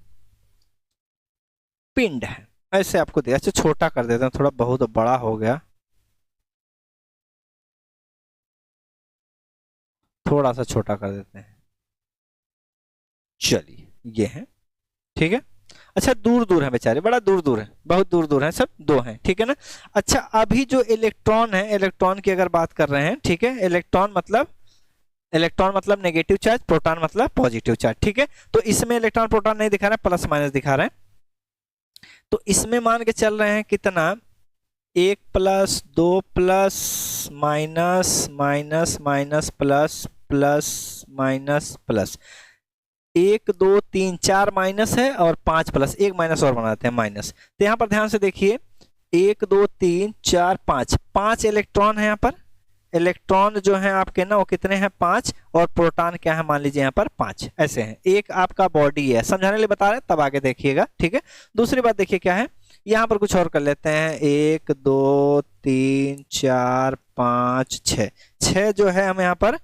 Speaker 1: पिंड है, ऐसे आपको दिया। अच्छा छोटा कर देते हैं थोड़ा, बहुत बड़ा हो गया, थोड़ा सा छोटा कर देते हैं, चलिए ये है। ठीक है, अच्छा दूर दूर है बेचारे, बड़ा दूर दूर है, बहुत दूर दूर है, सब दो हैं। ठीक है ना। अच्छा अभी जो इलेक्ट्रॉन है, इलेक्ट्रॉन की अगर बात कर रहे हैं, ठीक है, इलेक्ट्रॉन मतलब नेगेटिव चार्ज, प्रोटॉन मतलब पॉजिटिव चार्ज। ठीक है, तो इसमें इलेक्ट्रॉन प्रोटॉन नहीं दिखा रहे हैं, प्लस माइनस दिखा रहे हैं। तो इसमें मान के चल रहे हैं कितना, 1+2+, minus minus plus, plus minus plus, 1 2 3 4 minus है और 5 प्लस, एक माइनस और बनाते हैं माइनस। तो यहाँ पर ध्यान से देखिए, 1 2 3 4 5, 5 इलेक्ट्रॉन है यहाँ पर, इलेक्ट्रॉन जो है आपके ना वो कितने हैं, 5, और प्रोटॉन क्या है मान लीजिए यहाँ पर 5, ऐसे हैं। एक आपका बॉडी है, समझाने के लिए बता रहे हैं, तब आगे देखिएगा। ठीक है, दूसरी बात देखिए क्या है, यहाँ पर कुछ और कर लेते हैं, 1 2 3 4 5 6, 6 जो है हम यहाँ पर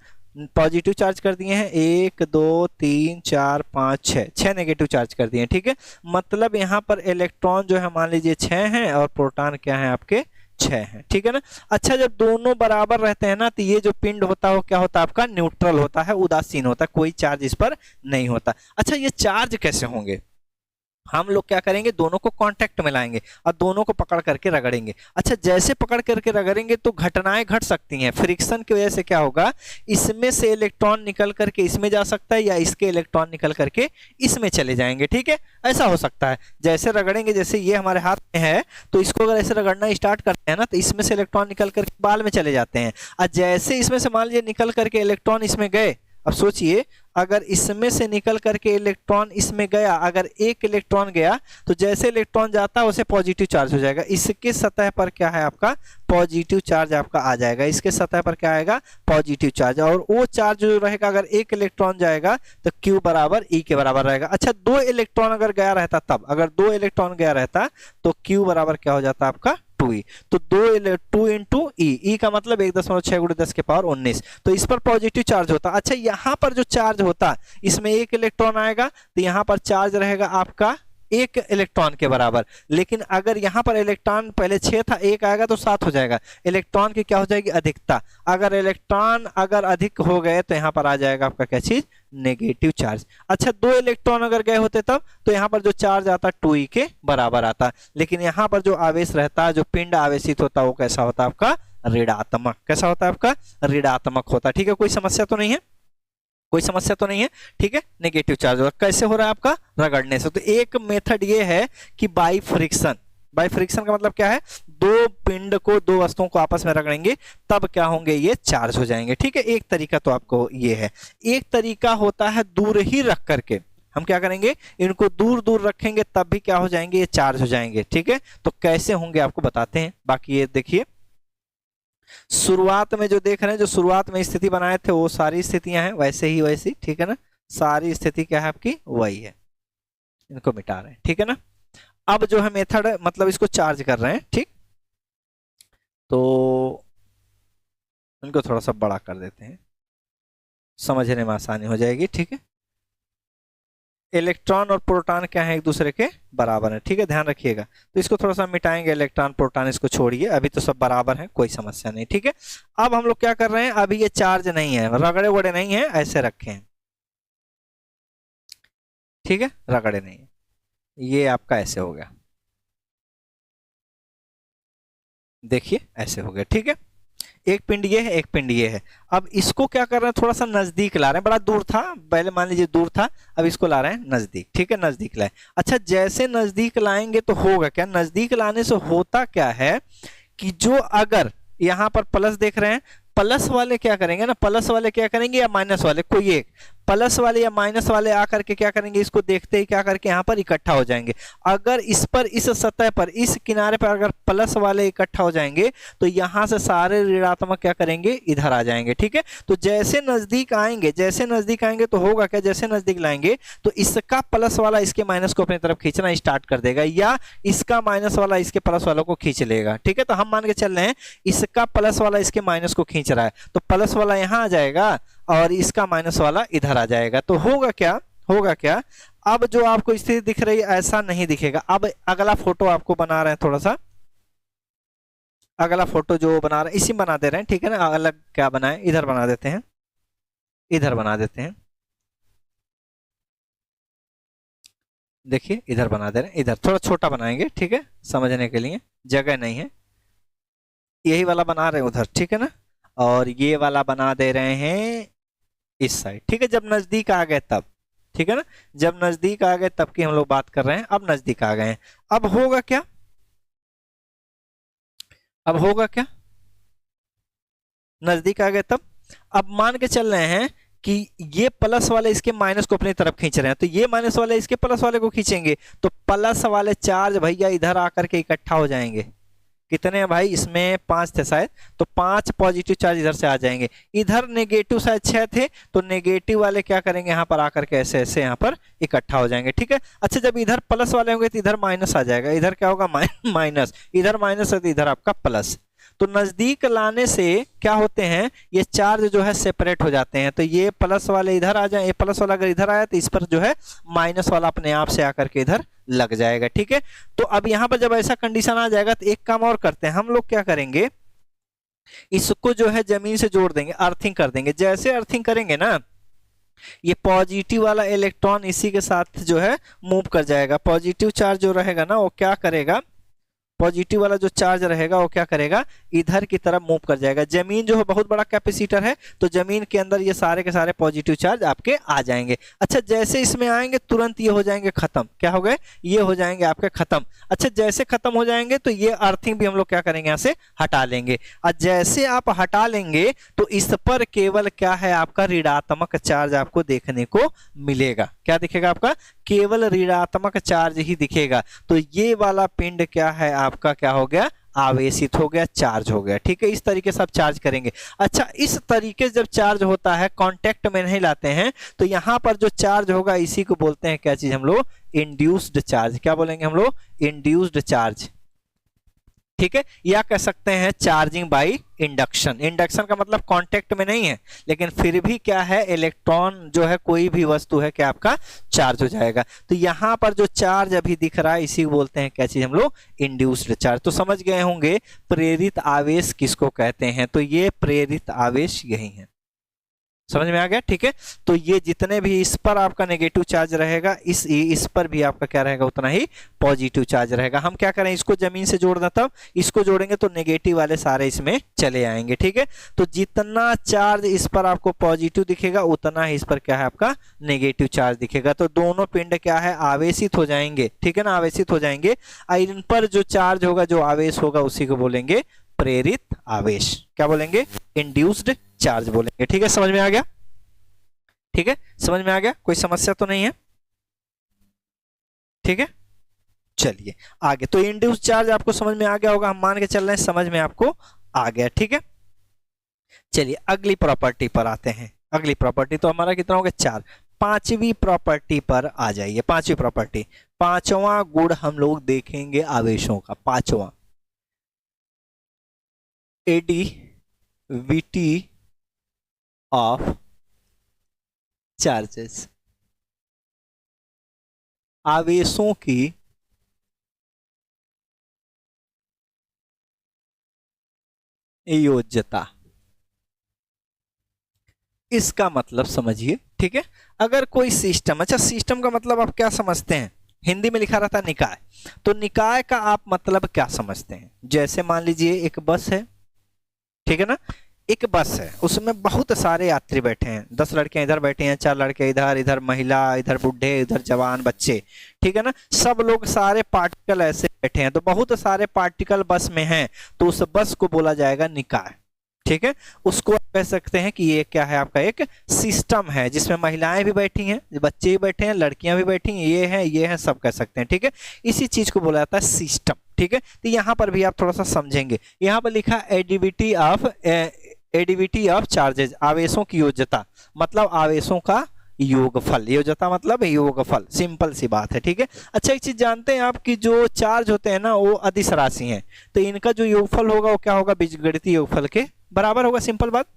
Speaker 1: पॉजिटिव चार्ज कर दिए हैं, 1 2 3 4 5 6, 6 नेगेटिव चार्ज कर दिए हैं। ठीक है, मतलब यहाँ पर इलेक्ट्रॉन जो है मान लीजिए 6 हैं और प्रोटॉन क्या है आपके 6 हैं। ठीक है ना। अच्छा जब दोनों बराबर रहते हैं ना, तो ये जो पिंड होता है वो क्या होता है आपका, न्यूट्रल होता है, उदासीन होता है, कोई चार्ज इस पर नहीं होता। अच्छा ये चार्ज कैसे होंगे, हम लोग क्या करेंगे, दोनों को कांटेक्ट में लाएंगे और दोनों को पकड़ करके रगड़ेंगे। अच्छा जैसे पकड़ करके रगड़ेंगे तो घटनाएं घट सकती हैं, फ्रिक्शन की वजह से क्या होगा, इसमें से इलेक्ट्रॉन निकल करके इसमें जा सकता है, या इसके इलेक्ट्रॉन निकल करके इसमें चले जाएंगे। ठीक है, ऐसा हो सकता है, जैसे रगड़ेंगे, जैसे ये हमारे हाथ में है तो इसको अगर ऐसे रगड़ना स्टार्ट करते हैं ना, तो इसमें से इलेक्ट्रॉन निकल करके बाल में चले जाते हैं, और जैसे इसमें से मान लीजिए निकल करके इलेक्ट्रॉन इसमें गए, अब सोचिए अगर इसमें से निकल करके इलेक्ट्रॉन इसमें गया, अगर एक इलेक्ट्रॉन गया तो जैसे इलेक्ट्रॉन जाता है उसे पॉजिटिव चार्ज हो जाएगा, इसके सतह पर क्या है आपका पॉजिटिव चार्ज आपका आ जाएगा, इसके सतह पर क्या आएगा पॉजिटिव चार्ज, और वो चार्ज जो रहेगा, अगर एक इलेक्ट्रॉन जाएगा तो Q बराबर E के बराबर रहेगा। अच्छा दो इलेक्ट्रॉन अगर गया रहता, तब अगर दो इलेक्ट्रॉन गया रहता तो Q बराबर क्या हो जाता आपका 2E, तो 2 इंटू ई का मतलब 1.6 × 10⁻19, तो इस पर पॉजिटिव चार्ज होता। अच्छा यहाँ पर जो चार्ज होता, इसमें एक इलेक्ट्रॉन आएगा तो यहाँ पर चार्ज रहेगा आपका एक इलेक्ट्रॉन के बराबर, लेकिन अगर यहाँ पर इलेक्ट्रॉन पहले 6 था, एक आएगा तो 7 हो जाएगा, इलेक्ट्रॉन की क्या हो जाएगी अधिकता, अगर इलेक्ट्रॉन अगर अधिक हो गए तो यहाँ पर आ जाएगा आपका क्या चीज नेगेटिव चार्ज। अच्छा दो इलेक्ट्रॉन अगर गए होते तब, तो यहाँ पर जो चार्ज आता 2E के बराबर आता, लेकिन यहाँ पर जो आवेश रहता, जो पिंड आवेशित होता वो कैसा होता आपका ऋणात्मक, कैसा होता है आपका ऋणात्मक होता। ठीक है, कोई समस्या तो नहीं है, कोई समस्या तो नहीं है। ठीक है, नेगेटिव चार्ज होगा, कैसे हो रहा है आपका रगड़ने से। तो एक मेथड ये है कि बाई फ्रिक्शन, बाई फ्रिक्शन का मतलब क्या है, दो पिंड को, दो वस्तुओं को आपस में रगड़ेंगे तब क्या होंगे ये चार्ज हो जाएंगे। ठीक है, एक तरीका तो आपको ये है। एक तरीका होता है दूर ही रख करके, हम क्या करेंगे इनको दूर दूर रखेंगे तब भी क्या हो जाएंगे ये चार्ज हो जाएंगे। ठीक है, तो कैसे होंगे आपको बताते हैं। बाकी ये देखिए शुरुआत में जो देख रहे हैं, जो शुरुआत में स्थिति बनाए थे वो सारी स्थितियां हैं वैसे ही वैसी। ठीक है ना, सारी स्थिति क्या है आपकी वही है, इनको मिटा रहे हैं। ठीक है ना, अब जो है मेथड है, मतलब इसको चार्ज कर रहे हैं। ठीक, तो इनको थोड़ा सा बड़ा कर देते हैं, समझने में आसानी हो जाएगी। ठीक है, इलेक्ट्रॉन और प्रोटॉन क्या है, एक दूसरे के बराबर है, ठीक है, ध्यान रखिएगा। तो इसको थोड़ा सा मिटाएंगे, इलेक्ट्रॉन प्रोटॉन इसको छोड़िए, अभी तो सब बराबर है, कोई समस्या नहीं, ठीक है। अब हम लोग क्या कर रहे हैं, अभी ये चार्ज नहीं है, रगड़े वगड़े नहीं है, ऐसे रखे हैं, ठीक है, रगड़े नहीं है, ये आपका ऐसे हो गया, देखिए ऐसे हो गया, ठीक है। एक पिंड ये है, एक पिंड ये है। अब इसको क्या कर रहे हैं, थोड़ा सा नजदीक ला रहे हैं, बड़ा दूर था पहले, मान लीजिए दूर था, अब इसको ला रहे हैं नजदीक, ठीक है, नजदीक लाए। अच्छा, जैसे नजदीक लाएंगे तो होगा क्या, नजदीक लाने से होता क्या है कि जो अगर यहां पर प्लस देख रहे हैं, प्लस वाले क्या करेंगे ना, प्लस वाले क्या करेंगे या माइनस वाले, कोई एक प्लस वाले या माइनस वाले आकर के क्या करेंगे, इसको देखते ही क्या करके यहाँ पर इकट्ठा हो जाएंगे। अगर इस पर, इस सतह पर, इस किनारे पर अगर प्लस वाले इकट्ठा हो जाएंगे तो यहां से सारे ऋणात्मक क्या करेंगे, इधर आ जाएंगे, ठीक है। तो जैसे नजदीक आएंगे, जैसे नजदीक आएंगे तो होगा क्या, जैसे नजदीक लाएंगे तो इसका प्लस वाला इसके माइनस को अपनी तरफ खींचना स्टार्ट कर देगा, या इसका माइनस वाला इसके प्लस वालों को खींच लेगा, ठीक है। तो हम मान के चल रहे हैं इसका प्लस वाला इसके माइनस को खींच रहा है, तो प्लस वाला यहां आ जाएगा और इसका माइनस वाला इधर आ जाएगा। तो होगा क्या, होगा क्या, अब जो आपको स्थिति दिख रही है ऐसा नहीं दिखेगा। अब अगला फोटो आपको बना रहे हैं, थोड़ा सा अगला फोटो जो बना रहे हैं इसी बना दे रहे हैं, ठीक है ना। अलग क्या बनाए, इधर बना देते हैं, इधर बना देते हैं, देखिए इधर बना दे रहे हैं, इधर थोड़ा छोटा बनाएंगे, ठीक है, समझने के लिए, जगह नहीं है, यही वाला बना रहे हैं उधर, ठीक है ना। और ये वाला बना दे रहे हैं इस साइड, ठीक है, जब नजदीक आ गए तब, ठीक है ना, जब नजदीक आ गए तब की हम लोग बात कर रहे हैं, अब नजदीक आ गए हैं। अब होगा क्या, अब होगा क्या, नजदीक आ गए तब, अब मान के चल रहे हैं कि ये प्लस वाले इसके माइनस को अपनी तरफ खींच रहे हैं, तो ये माइनस वाले इसके प्लस वाले को खींचेंगे, तो प्लस वाले चार्ज भैया इधर आकर के इकट्ठा हो जाएंगे। कितने हैं भाई, इसमें 5 थे शायद, तो 5 पॉजिटिव चार्ज इधर से आ जाएंगे। इधर नेगेटिव शायद 6 थे, तो नेगेटिव वाले क्या करेंगे, यहाँ पर आकर के ऐसे ऐसे यहाँ पर इकट्ठा हो जाएंगे, ठीक है। अच्छा, जब इधर प्लस वाले होंगे तो इधर माइनस आ जाएगा, इधर क्या होगा, माइनस, इधर माइनस है तो इधर आपका प्लस। तो नजदीक लाने से क्या होते हैं, ये चार्ज जो है सेपरेट हो जाते हैं, तो ये प्लस वाले इधर आ जाए, ये प्लस वाला अगर इधर आया तो इस पर जो है माइनस वाला अपने आप से आकर के इधर लग जाएगा, ठीक है। तो अब यहां पर जब ऐसा कंडीशन आ जाएगा तो एक काम और करते हैं हम लोग, क्या करेंगे, इसको जो है जमीन से जोड़ देंगे, अर्थिंग कर देंगे। जैसे अर्थिंग करेंगे ना, ये पॉजिटिव वाला इलेक्ट्रॉन इसी के साथ जो है मूव कर जाएगा, पॉजिटिव चार्ज जो रहेगा ना वो क्या करेगा, पॉजिटिव वाला जो चार्ज रहेगा वो क्या करेगा, इधर की तरफ मूव कर जाएगा। जमीन जो है बहुत बड़ा कैपेसिटर है, तो जमीन के अंदर ये सारे के सारे पॉजिटिव चार्ज आपके आ जाएंगे। अच्छा, जैसे इसमें आएंगे तुरंत ये हो जाएंगे खत्म, क्या हो गए, ये हो जाएंगे आपके खत्म। अच्छा, जैसे खत्म हो जाएंगे तो ये अर्थिंग भी हम लोग क्या करेंगे, यहाँ से हटा लेंगे, और जैसे आप हटा लेंगे तो इस पर केवल क्या है, आपका ऋणात्मक चार्ज आपको देखने को मिलेगा। क्या दिखेगा, आपका केवल ऋणात्मक चार्ज ही दिखेगा। तो ये वाला पिंड क्या है आपका, क्या हो गया, आवेशित हो गया, चार्ज हो गया, ठीक है। इस तरीके से आप चार्ज करेंगे। अच्छा, इस तरीके से जब चार्ज होता है, कांटेक्ट में नहीं लाते हैं, तो यहां पर जो चार्ज होगा इसी को बोलते हैं क्या चीज हम लोग, इंड्यूस्ड चार्ज। क्या बोलेंगे हम लोग, इंड्यूस्ड चार्ज, ठीक है, या कह सकते हैं चार्जिंग बाय इंडक्शन। इंडक्शन का मतलब कांटेक्ट में नहीं है, लेकिन फिर भी क्या है, इलेक्ट्रॉन जो है कोई भी वस्तु है क्या आपका चार्ज हो जाएगा। तो यहां पर जो चार्ज अभी दिख रहा है इसी को बोलते हैं क्या चीज हम लोग, इंड्यूस्ड चार्ज। तो समझ गए होंगे प्रेरित आवेश किसको कहते हैं, तो ये प्रेरित आवेश यही है, समझ में आ गया, ठीक है। तो ये जितने भी इस पर आपका नेगेटिव चार्ज रहेगा, इस पर भी आपका क्या रहेगा, उतना ही पॉजिटिव चार्ज रहेगा। हम क्या करें, इसको जमीन से जोड़ दें, तब इसको जोड़ेंगे तो नेगेटिव वाले सारे इसमें चले आएंगे, ठीक है। तो जितना चार्ज इस पर आपको पॉजिटिव दिखेगा उतना ही इस पर क्या है, आपका नेगेटिव चार्ज दिखेगा। तो दोनों पिंड क्या है, आवेशित हो जाएंगे, ठीक है ना, आवेशित हो जाएंगे। इन पर जो चार्ज होगा, जो आवेश होगा, उसी को बोलेंगे प्रेरित आवेश। क्या बोलेंगे, इंड्यूस्ड चार्ज बोलेंगे, ठीक है। समझ में आ गया, ठीक है, समझ में आ गया, कोई समस्या तो नहीं है, ठीक है। चलिए आगे, तो इंड्यूस चार्ज आपको समझ में आ गया होगा, हम मान के चल रहे हैं समझ में आपको आ गया, ठीक है। चलिए अगली प्रॉपर्टी पर आते हैं। अगली प्रॉपर्टी तो हमारा कितना हो गया, 4। पांचवी प्रॉपर्टी पर आ जाइए। पांचवी प्रॉपर्टी, पांचवा गुण हम लोग देखेंगे आवेशों का, पांचवा, एडिविटी ऑफ चार्जेस। आवेशों की योज्यता, इसका मतलब समझिए, ठीक है। अगर कोई सिस्टम, अच्छा सिस्टम का मतलब आप क्या समझते हैं? हिंदी में लिखा रहता है निकाय, तो निकाय का आप मतलब क्या समझते हैं? जैसे मान लीजिए एक बस है, ठीक है ना, एक बस है, उसमें बहुत सारे यात्री बैठे हैं, 10 लड़के इधर बैठे हैं, 4 लड़के इधर, इधर महिला, इधर बूढ़े, इधर जवान बच्चे, ठीक है ना, सब लोग सारे पार्टिकल ऐसे बैठे हैं, तो बहुत सारे पार्टिकल बस में हैं, तो उस बस को बोला जाएगा निकाय, ठीक है। उसको आप कह सकते हैं कि ये क्या है, आपका एक सिस्टम है, जिसमें महिलाएं भी बैठी हैं, बच्चे भी बैठे हैं, लड़कियां भी बैठी हैं, ये हैं, सब कह सकते हैं, ठीक है। इसी चीज को बोला जाता है सिस्टम, ठीक है। तो यहाँ पर भी आप थोड़ा सा समझेंगे, यहाँ पर लिखा एडिविटी ऑफ चार्जेज, आवेशों की योज्यता, मतलब आवेशों का योगफल, योज्यता मतलब योगफल, सिंपल सी बात है, ठीक है। अच्छा एक चीज जानते हैं आप कि जो चार्ज होते हैं ना वो अदिश राशि हैं, तो इनका जो योगफल होगा वो क्या होगा? बीजगणितीय योगफल के बराबर होगा, सिंपल बात।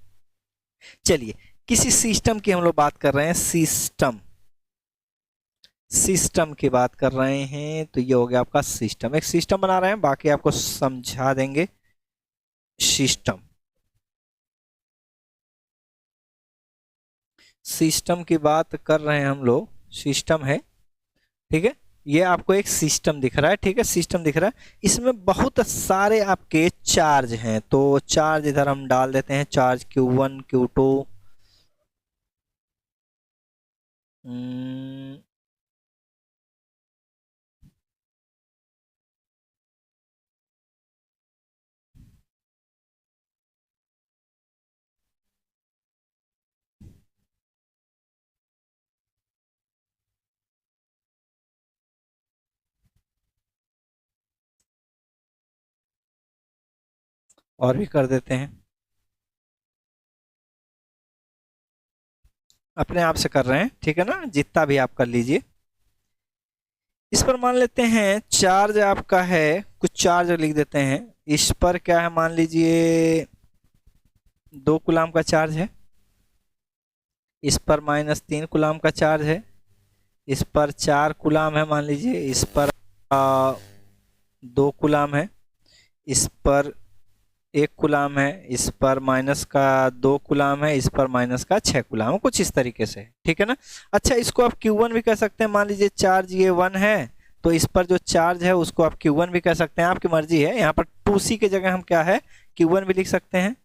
Speaker 1: चलिए किसी सिस्टम की हम लोग बात कर रहे हैं, सिस्टम की बात कर रहे हैं, तो ये हो गया आपका सिस्टम, एक सिस्टम बना रहे हैं, बाकी आपको समझा देंगे। सिस्टम, सिस्टम की बात कर रहे हैं हम लोग, सिस्टम है, ठीक है। ये आपको एक सिस्टम दिख रहा है, ठीक है, सिस्टम दिख रहा है, इसमें बहुत सारे आपके चार्ज हैं, तो चार्ज इधर हम डाल देते हैं, चार्ज Q1 Q2, और भी कर देते हैं, अपने आप से कर रहे हैं, ठीक है ना, जितना भी आप कर लीजिए। इस पर मान लेते हैं चार्ज आपका है, कुछ चार्ज लिख देते हैं, इस पर क्या है, मान लीजिए 2 कूलाम का चार्ज है, इस पर -3 कूलाम का चार्ज है, इस पर 4 कूलाम है, मान लीजिए इस पर 2 कूलाम है, इस पर 1 कूलाम है, इस पर माइनस का 2 कूलाम है, इस पर माइनस का 6 कूलाम है, कुछ इस तरीके से, ठीक है ना। अच्छा इसको आप Q1 भी कह सकते हैं, मान लीजिए चार्ज ये 1 है, तो इस पर जो चार्ज है उसको आप Q1 भी कह सकते हैं, आपकी मर्जी है। यहाँ पर 2C की जगह हम क्या है, Q1 भी लिख सकते हैं,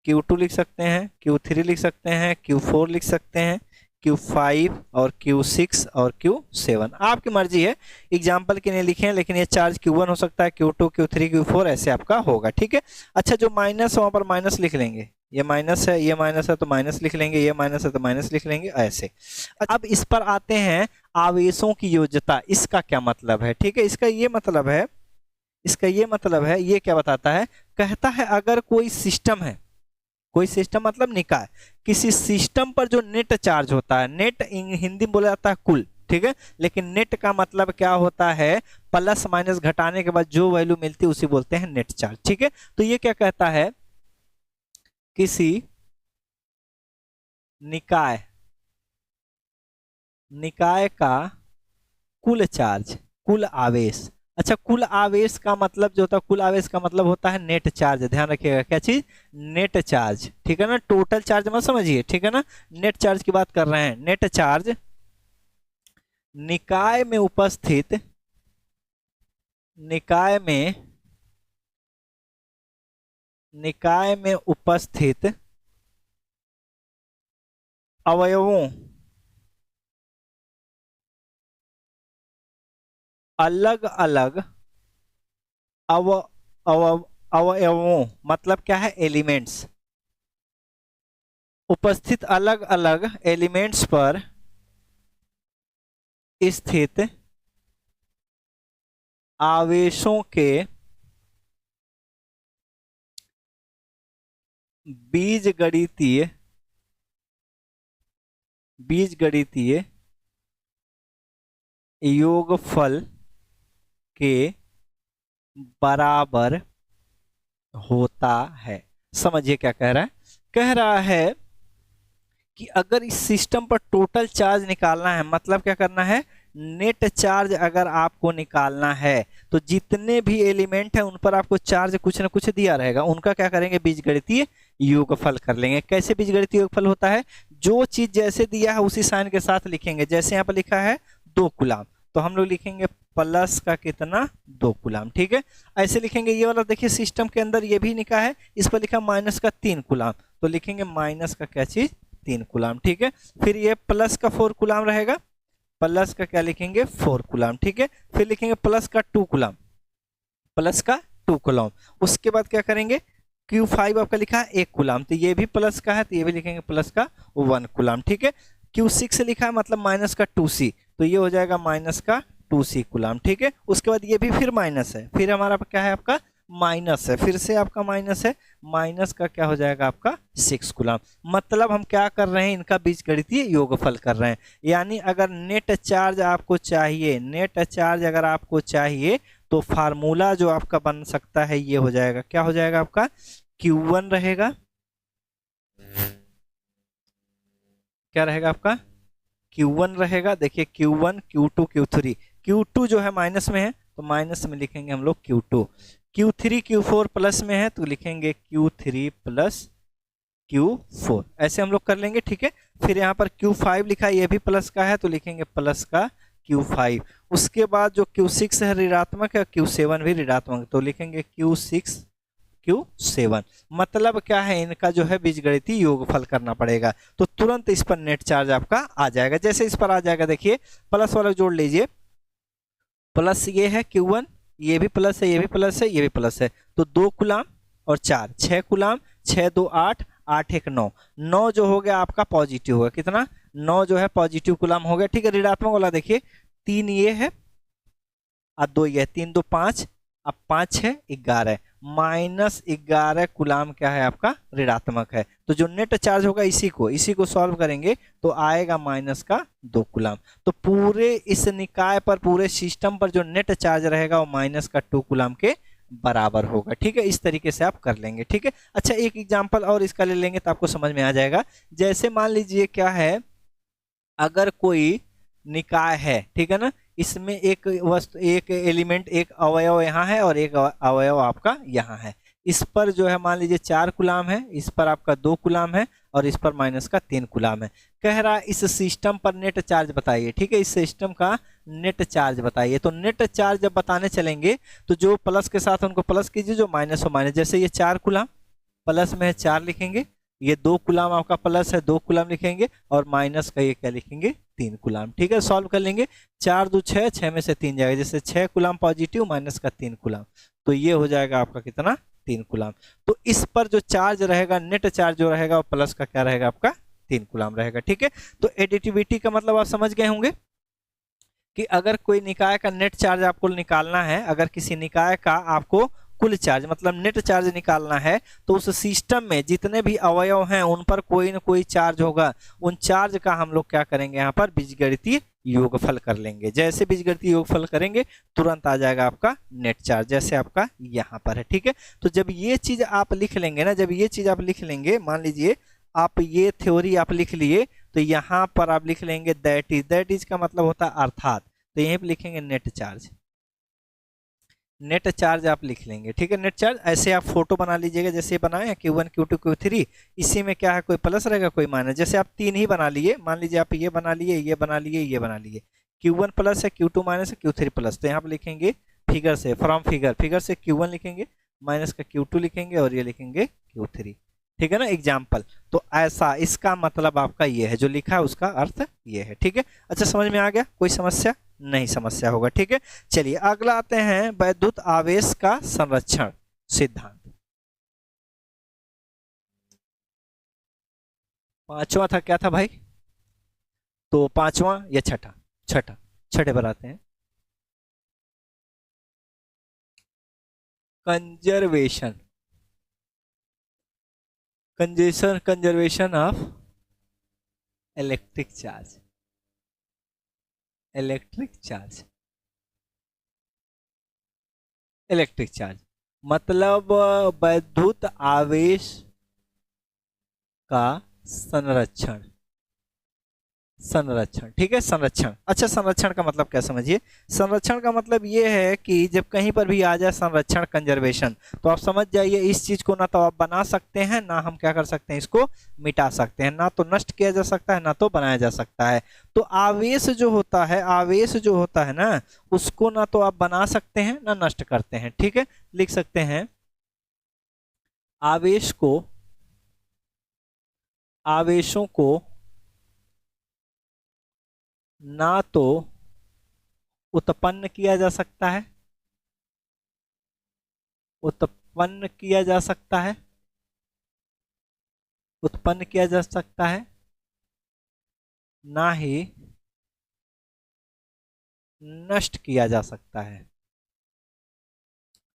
Speaker 1: Q2 लिख सकते हैं, Q3 लिख सकते हैं, Q4 लिख सकते हैं, Q5 और Q6 और Q7, आपकी मर्जी है। एग्जाम्पल के लिए लिखे हैं, लेकिन ये चार्ज Q1 हो सकता है, Q2 Q3 Q4 ऐसे आपका होगा, ठीक है। अच्छा जो माइनस वहां पर माइनस लिख लेंगे, ये माइनस है, ये माइनस है तो माइनस लिख लेंगे, ये माइनस है तो माइनस लिख लेंगे, ऐसे। अब इस पर आते हैं आवेशों की योज्यता, इसका क्या मतलब है, ठीक है, इसका ये मतलब है, ये क्या बताता है, कहता है अगर कोई सिस्टम है, कोई सिस्टम मतलब निकाय, किसी सिस्टम पर जो नेट चार्ज होता है, नेट हिंदी में बोला जाता है कुल, ठीक है, लेकिन नेट का मतलब क्या होता है, प्लस माइनस घटाने के बाद जो वैल्यू मिलती है उसी बोलते हैं नेट चार्ज, ठीक है। तो ये क्या कहता है, किसी निकाय, निकाय का कुल चार्ज, कुल आवेश, अच्छा कुल आवेश का मतलब जो होता है, कुल आवेश का मतलब होता है नेट चार्ज, ध्यान रखिएगा क्या चीज, नेट चार्ज, ठीक है ना, टोटल चार्ज मत समझिए, ठीक है ना, नेट चार्ज की बात कर रहे हैं। नेट चार्ज निकाय में उपस्थित, निकाय में उपस्थित अवयवों, अलग अलग अव अव अवयवों मतलब क्या है, एलिमेंट्स, उपस्थित अलग अलग एलिमेंट्स पर स्थित आवेशों के बीजगणितीय योगफल के बराबर होता है। समझिए क्या कह रहा है, कह रहा है कि अगर इस सिस्टम पर टोटल चार्ज निकालना है, मतलब क्या करना है नेट चार्ज अगर आपको निकालना है तो जितने भी एलिमेंट है उन पर आपको चार्ज कुछ ना कुछ दिया रहेगा, उनका क्या करेंगे, बीजगणितीय योगफल कर लेंगे। कैसे बीजगणितीय योगफल होता है, जो चीज जैसे दिया है उसी साइन के साथ लिखेंगे। जैसे यहाँ पर लिखा है 2 कूलाम, तो हम लोग लिखेंगे प्लस का कितना, 2 कूलाम। ठीक है, ऐसे लिखेंगे। ये वाला देखिए सिस्टम के अंदर ये भी लिखा है, इस पर लिखा माइनस का 3 कूलाम, तो लिखेंगे माइनस का क्या चीज, 3 कूलाम। ठीक है, फिर ये प्लस का 4 कूलाम रहेगा, प्लस का क्या लिखेंगे, 4 कूलाम। ठीक है, फिर लिखेंगे प्लस का 2 कूलाम, प्लस का 2 कूलाम। उसके बाद क्या करेंगे, Q5 आपका लिखा है 1 कूलाम, तो ये भी प्लस का है, तो ये भी लिखेंगे प्लस का 1 कूलाम। ठीक है, Q6 लिखा है मतलब माइनस का 2C, तो ये हो जाएगा माइनस का 2C कूलाम। ठीक है, उसके बाद ये भी फिर माइनस है, फिर हमारा क्या है, आपका माइनस है, फिर से आपका माइनस है, माइनस का क्या हो जाएगा आपका 6 कूलाम। मतलब हम क्या कर रहे हैं, इनका बीजगणितीय योगफल कर रहे हैं। यानी अगर नेट चार्ज आपको चाहिए, नेट चार्ज अगर आपको चाहिए तो फार्मूला जो आपका बन सकता है ये हो जाएगा, क्या हो जाएगा आपका, Q1 रहेगा, क्या रहेगा आपका, Q1 रहेगा। देखिए Q1, Q2, Q3, Q2 जो है माइनस में है तो माइनस में लिखेंगे हम लोग Q2, Q3 Q4 प्लस में है तो लिखेंगे Q3 प्लस Q4, ऐसे हम लोग कर लेंगे। ठीक है, फिर यहाँ पर Q5 लिखा है, ये भी प्लस का है तो लिखेंगे प्लस का Q5। उसके बाद जो Q6 है ऋणात्मक है, Q7 भी ऋणात्मक, तो लिखेंगे Q6 Q7। मतलब क्या है, इनका जो है बीजगणितीय योगफल करना पड़ेगा, तो तुरंत इस पर नेट चार्ज आपका आ जाएगा। जैसे इस पर आ जाएगा, देखिए प्लस वाला जोड़ लीजिए, प्लस ये है Q1, ये भी प्लस है, ये भी प्लस है, ये भी प्लस है, तो 2 कूलाम और 4, 6 कूलाम, 6 2 8, 8 1 9, 9 जो हो गया आपका पॉजिटिव होगा, कितना, 9 जो है पॉजिटिव कूलाम हो गया। ठीक है, ऋणात्मक वाला देखिए 3 ये है और 2 ये, 3 2 5, अब 5 है 11, माइनस 11 कूलाम क्या है आपका, ऋणात्मक है। तो जो नेट चार्ज होगा इसी को सॉल्व करेंगे तो आएगा माइनस का 2 कूलाम। तो पूरे इस निकाय पर, पूरे सिस्टम पर जो नेट चार्ज रहेगा वो माइनस का 2 कूलाम के बराबर होगा। ठीक है, इस तरीके से आप कर लेंगे। ठीक है, अच्छा एक एग्जाम्पल और इसका ले लेंगे तो आपको समझ में आ जाएगा। जैसे मान लीजिए क्या है, अगर कोई निकाय है, ठीक है ना, इसमें एक वस्तु, एक एलिमेंट, एक अवयव यहाँ है और एक अवयव आपका यहाँ है। इस पर जो है मान लीजिए 4 कूलाम है, इस पर आपका 2 कूलाम है और इस पर माइनस का 3 कूलाम है। कह रहा है इस सिस्टम पर नेट चार्ज बताइए। ठीक है, इस सिस्टम का नेट चार्ज बताइए। तो नेट चार्ज जब बताने चलेंगे तो जो प्लस के साथ उनको प्लस कीजिए, जो माइनस हो माइनस। जैसे ये 4 कूलाम प्लस में है 4 लिखेंगे, ये 2 कूलाम आपका प्लस है 2 कूलाम लिखेंगे, और माइनस का ये क्या लिखेंगे, 3 कूलाम। ठीक है, सॉल्व कर लेंगे, 4 2 6, 6 में से 3 जाएगा, जैसे 6 कूलाम पॉजिटिव माइनस का 3 कूलाम, तो ये हो जाएगा आपका कितना, 3 कूलाम। तो इस पर जो चार्ज रहेगा, नेट चार्ज जो रहेगा वो प्लस का क्या रहेगा आपका, 3 कूलाम रहेगा। ठीक है, तो एडिटिविटी का मतलब आप समझ गए होंगे कि अगर कोई निकाय का नेट चार्ज आपको निकालना है, अगर किसी निकाय का आपको कुल चार्ज मतलब नेट चार्ज निकालना है, तो उस सिस्टम में जितने भी अवयव हैं उन पर कोई ना कोई चार्ज होगा। उन चार्ज का हम लोग क्या करेंगे, यहाँ पर बीजगणितीय योगफल कर लेंगे। जैसे बीजगणितीय योगफल करेंगे तुरंत आ जाएगा आपका नेट चार्ज, जैसे आपका यहाँ पर है। ठीक है, तो जब ये चीज आप लिख लेंगे ना, जब ये चीज आप लिख लेंगे, मान लीजिए आप ये थ्योरी आप लिख लिए, तो यहाँ पर आप लिख लेंगे दैट इज का मतलब होता है अर्थात, तो यहीं पे लिखेंगे नेट चार्ज। नेट चार्ज आप लिख लेंगे। ठीक है, नेट चार्ज ऐसे आप फोटो बना लीजिएगा, जैसे बनाए Q1 Q2 Q3, इसी में क्या है, कोई प्लस रहेगा कोई माइनस। जैसे आप 3 ही बना लिए, मान लीजिए आप ये बना लिए, ये बना लिए, ये बना लिए, Q1 प्लस है, Q2 माइनस है, Q3 प्लस, तो यहाँ पे लिखेंगे फिगर से, फ्रॉम फिगर, फिगर से Q1 लिखेंगे, माइनस का Q2 लिखेंगे और ये लिखेंगे Q3। ठीक है ना, एग्जाम्पल। तो ऐसा इसका मतलब आपका ये है, जो लिखा है उसका अर्थ ये है। ठीक है, अच्छा समझ में आ गया, कोई समस्या नहीं, समस्या होगा। ठीक है, चलिए अगला आते हैं वैद्युत आवेश का संरक्षण सिद्धांत। पांचवा था, क्या था भाई, तो पांचवा या छठा, छठा, छठे पर आते हैं, conservation, conservation of electric charge, electric charge, electric charge मतलब वैद्युत आवेश का संरक्षण, संरक्षण, ठीक है, संरक्षण। अच्छा, संरक्षण का मतलब क्या समझिए। संरक्षण का मतलब ये है कि जब कहीं पर भी आ जाए संरक्षण, कंजर्वेशन, तो आप समझ जाइए इस चीज को ना तो आप बना सकते हैं, ना हम क्या कर सकते हैं, इसको मिटा सकते हैं, ना तो नष्ट किया जा सकता है, ना तो बनाया जा सकता है। तो आवेश जो होता है, आवेश जो होता है ना, उसको ना तो आप बना सकते हैं ना नष्ट करते हैं, ठीक है। लिख सकते हैं आवेश को, आवेशों को ना तो उत्पन्न किया जा सकता है, उत्पन्न किया जा सकता है, उत्पन्न किया जा सकता है, ना ही नष्ट किया जा सकता है,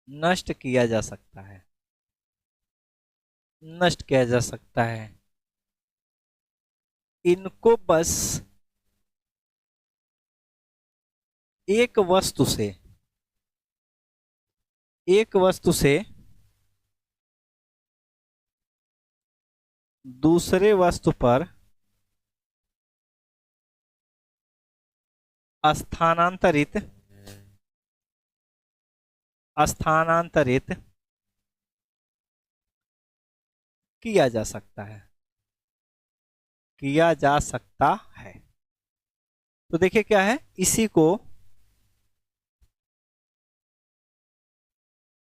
Speaker 1: नष्ट किया जा सकता है, नष्ट किया जा सकता है। इनको बस एक वस्तु से, एक वस्तु से दूसरे वस्तु पर स्थानांतरित, स्थानांतरित किया जा सकता है, किया जा सकता है। तो देखिए क्या है, इसी को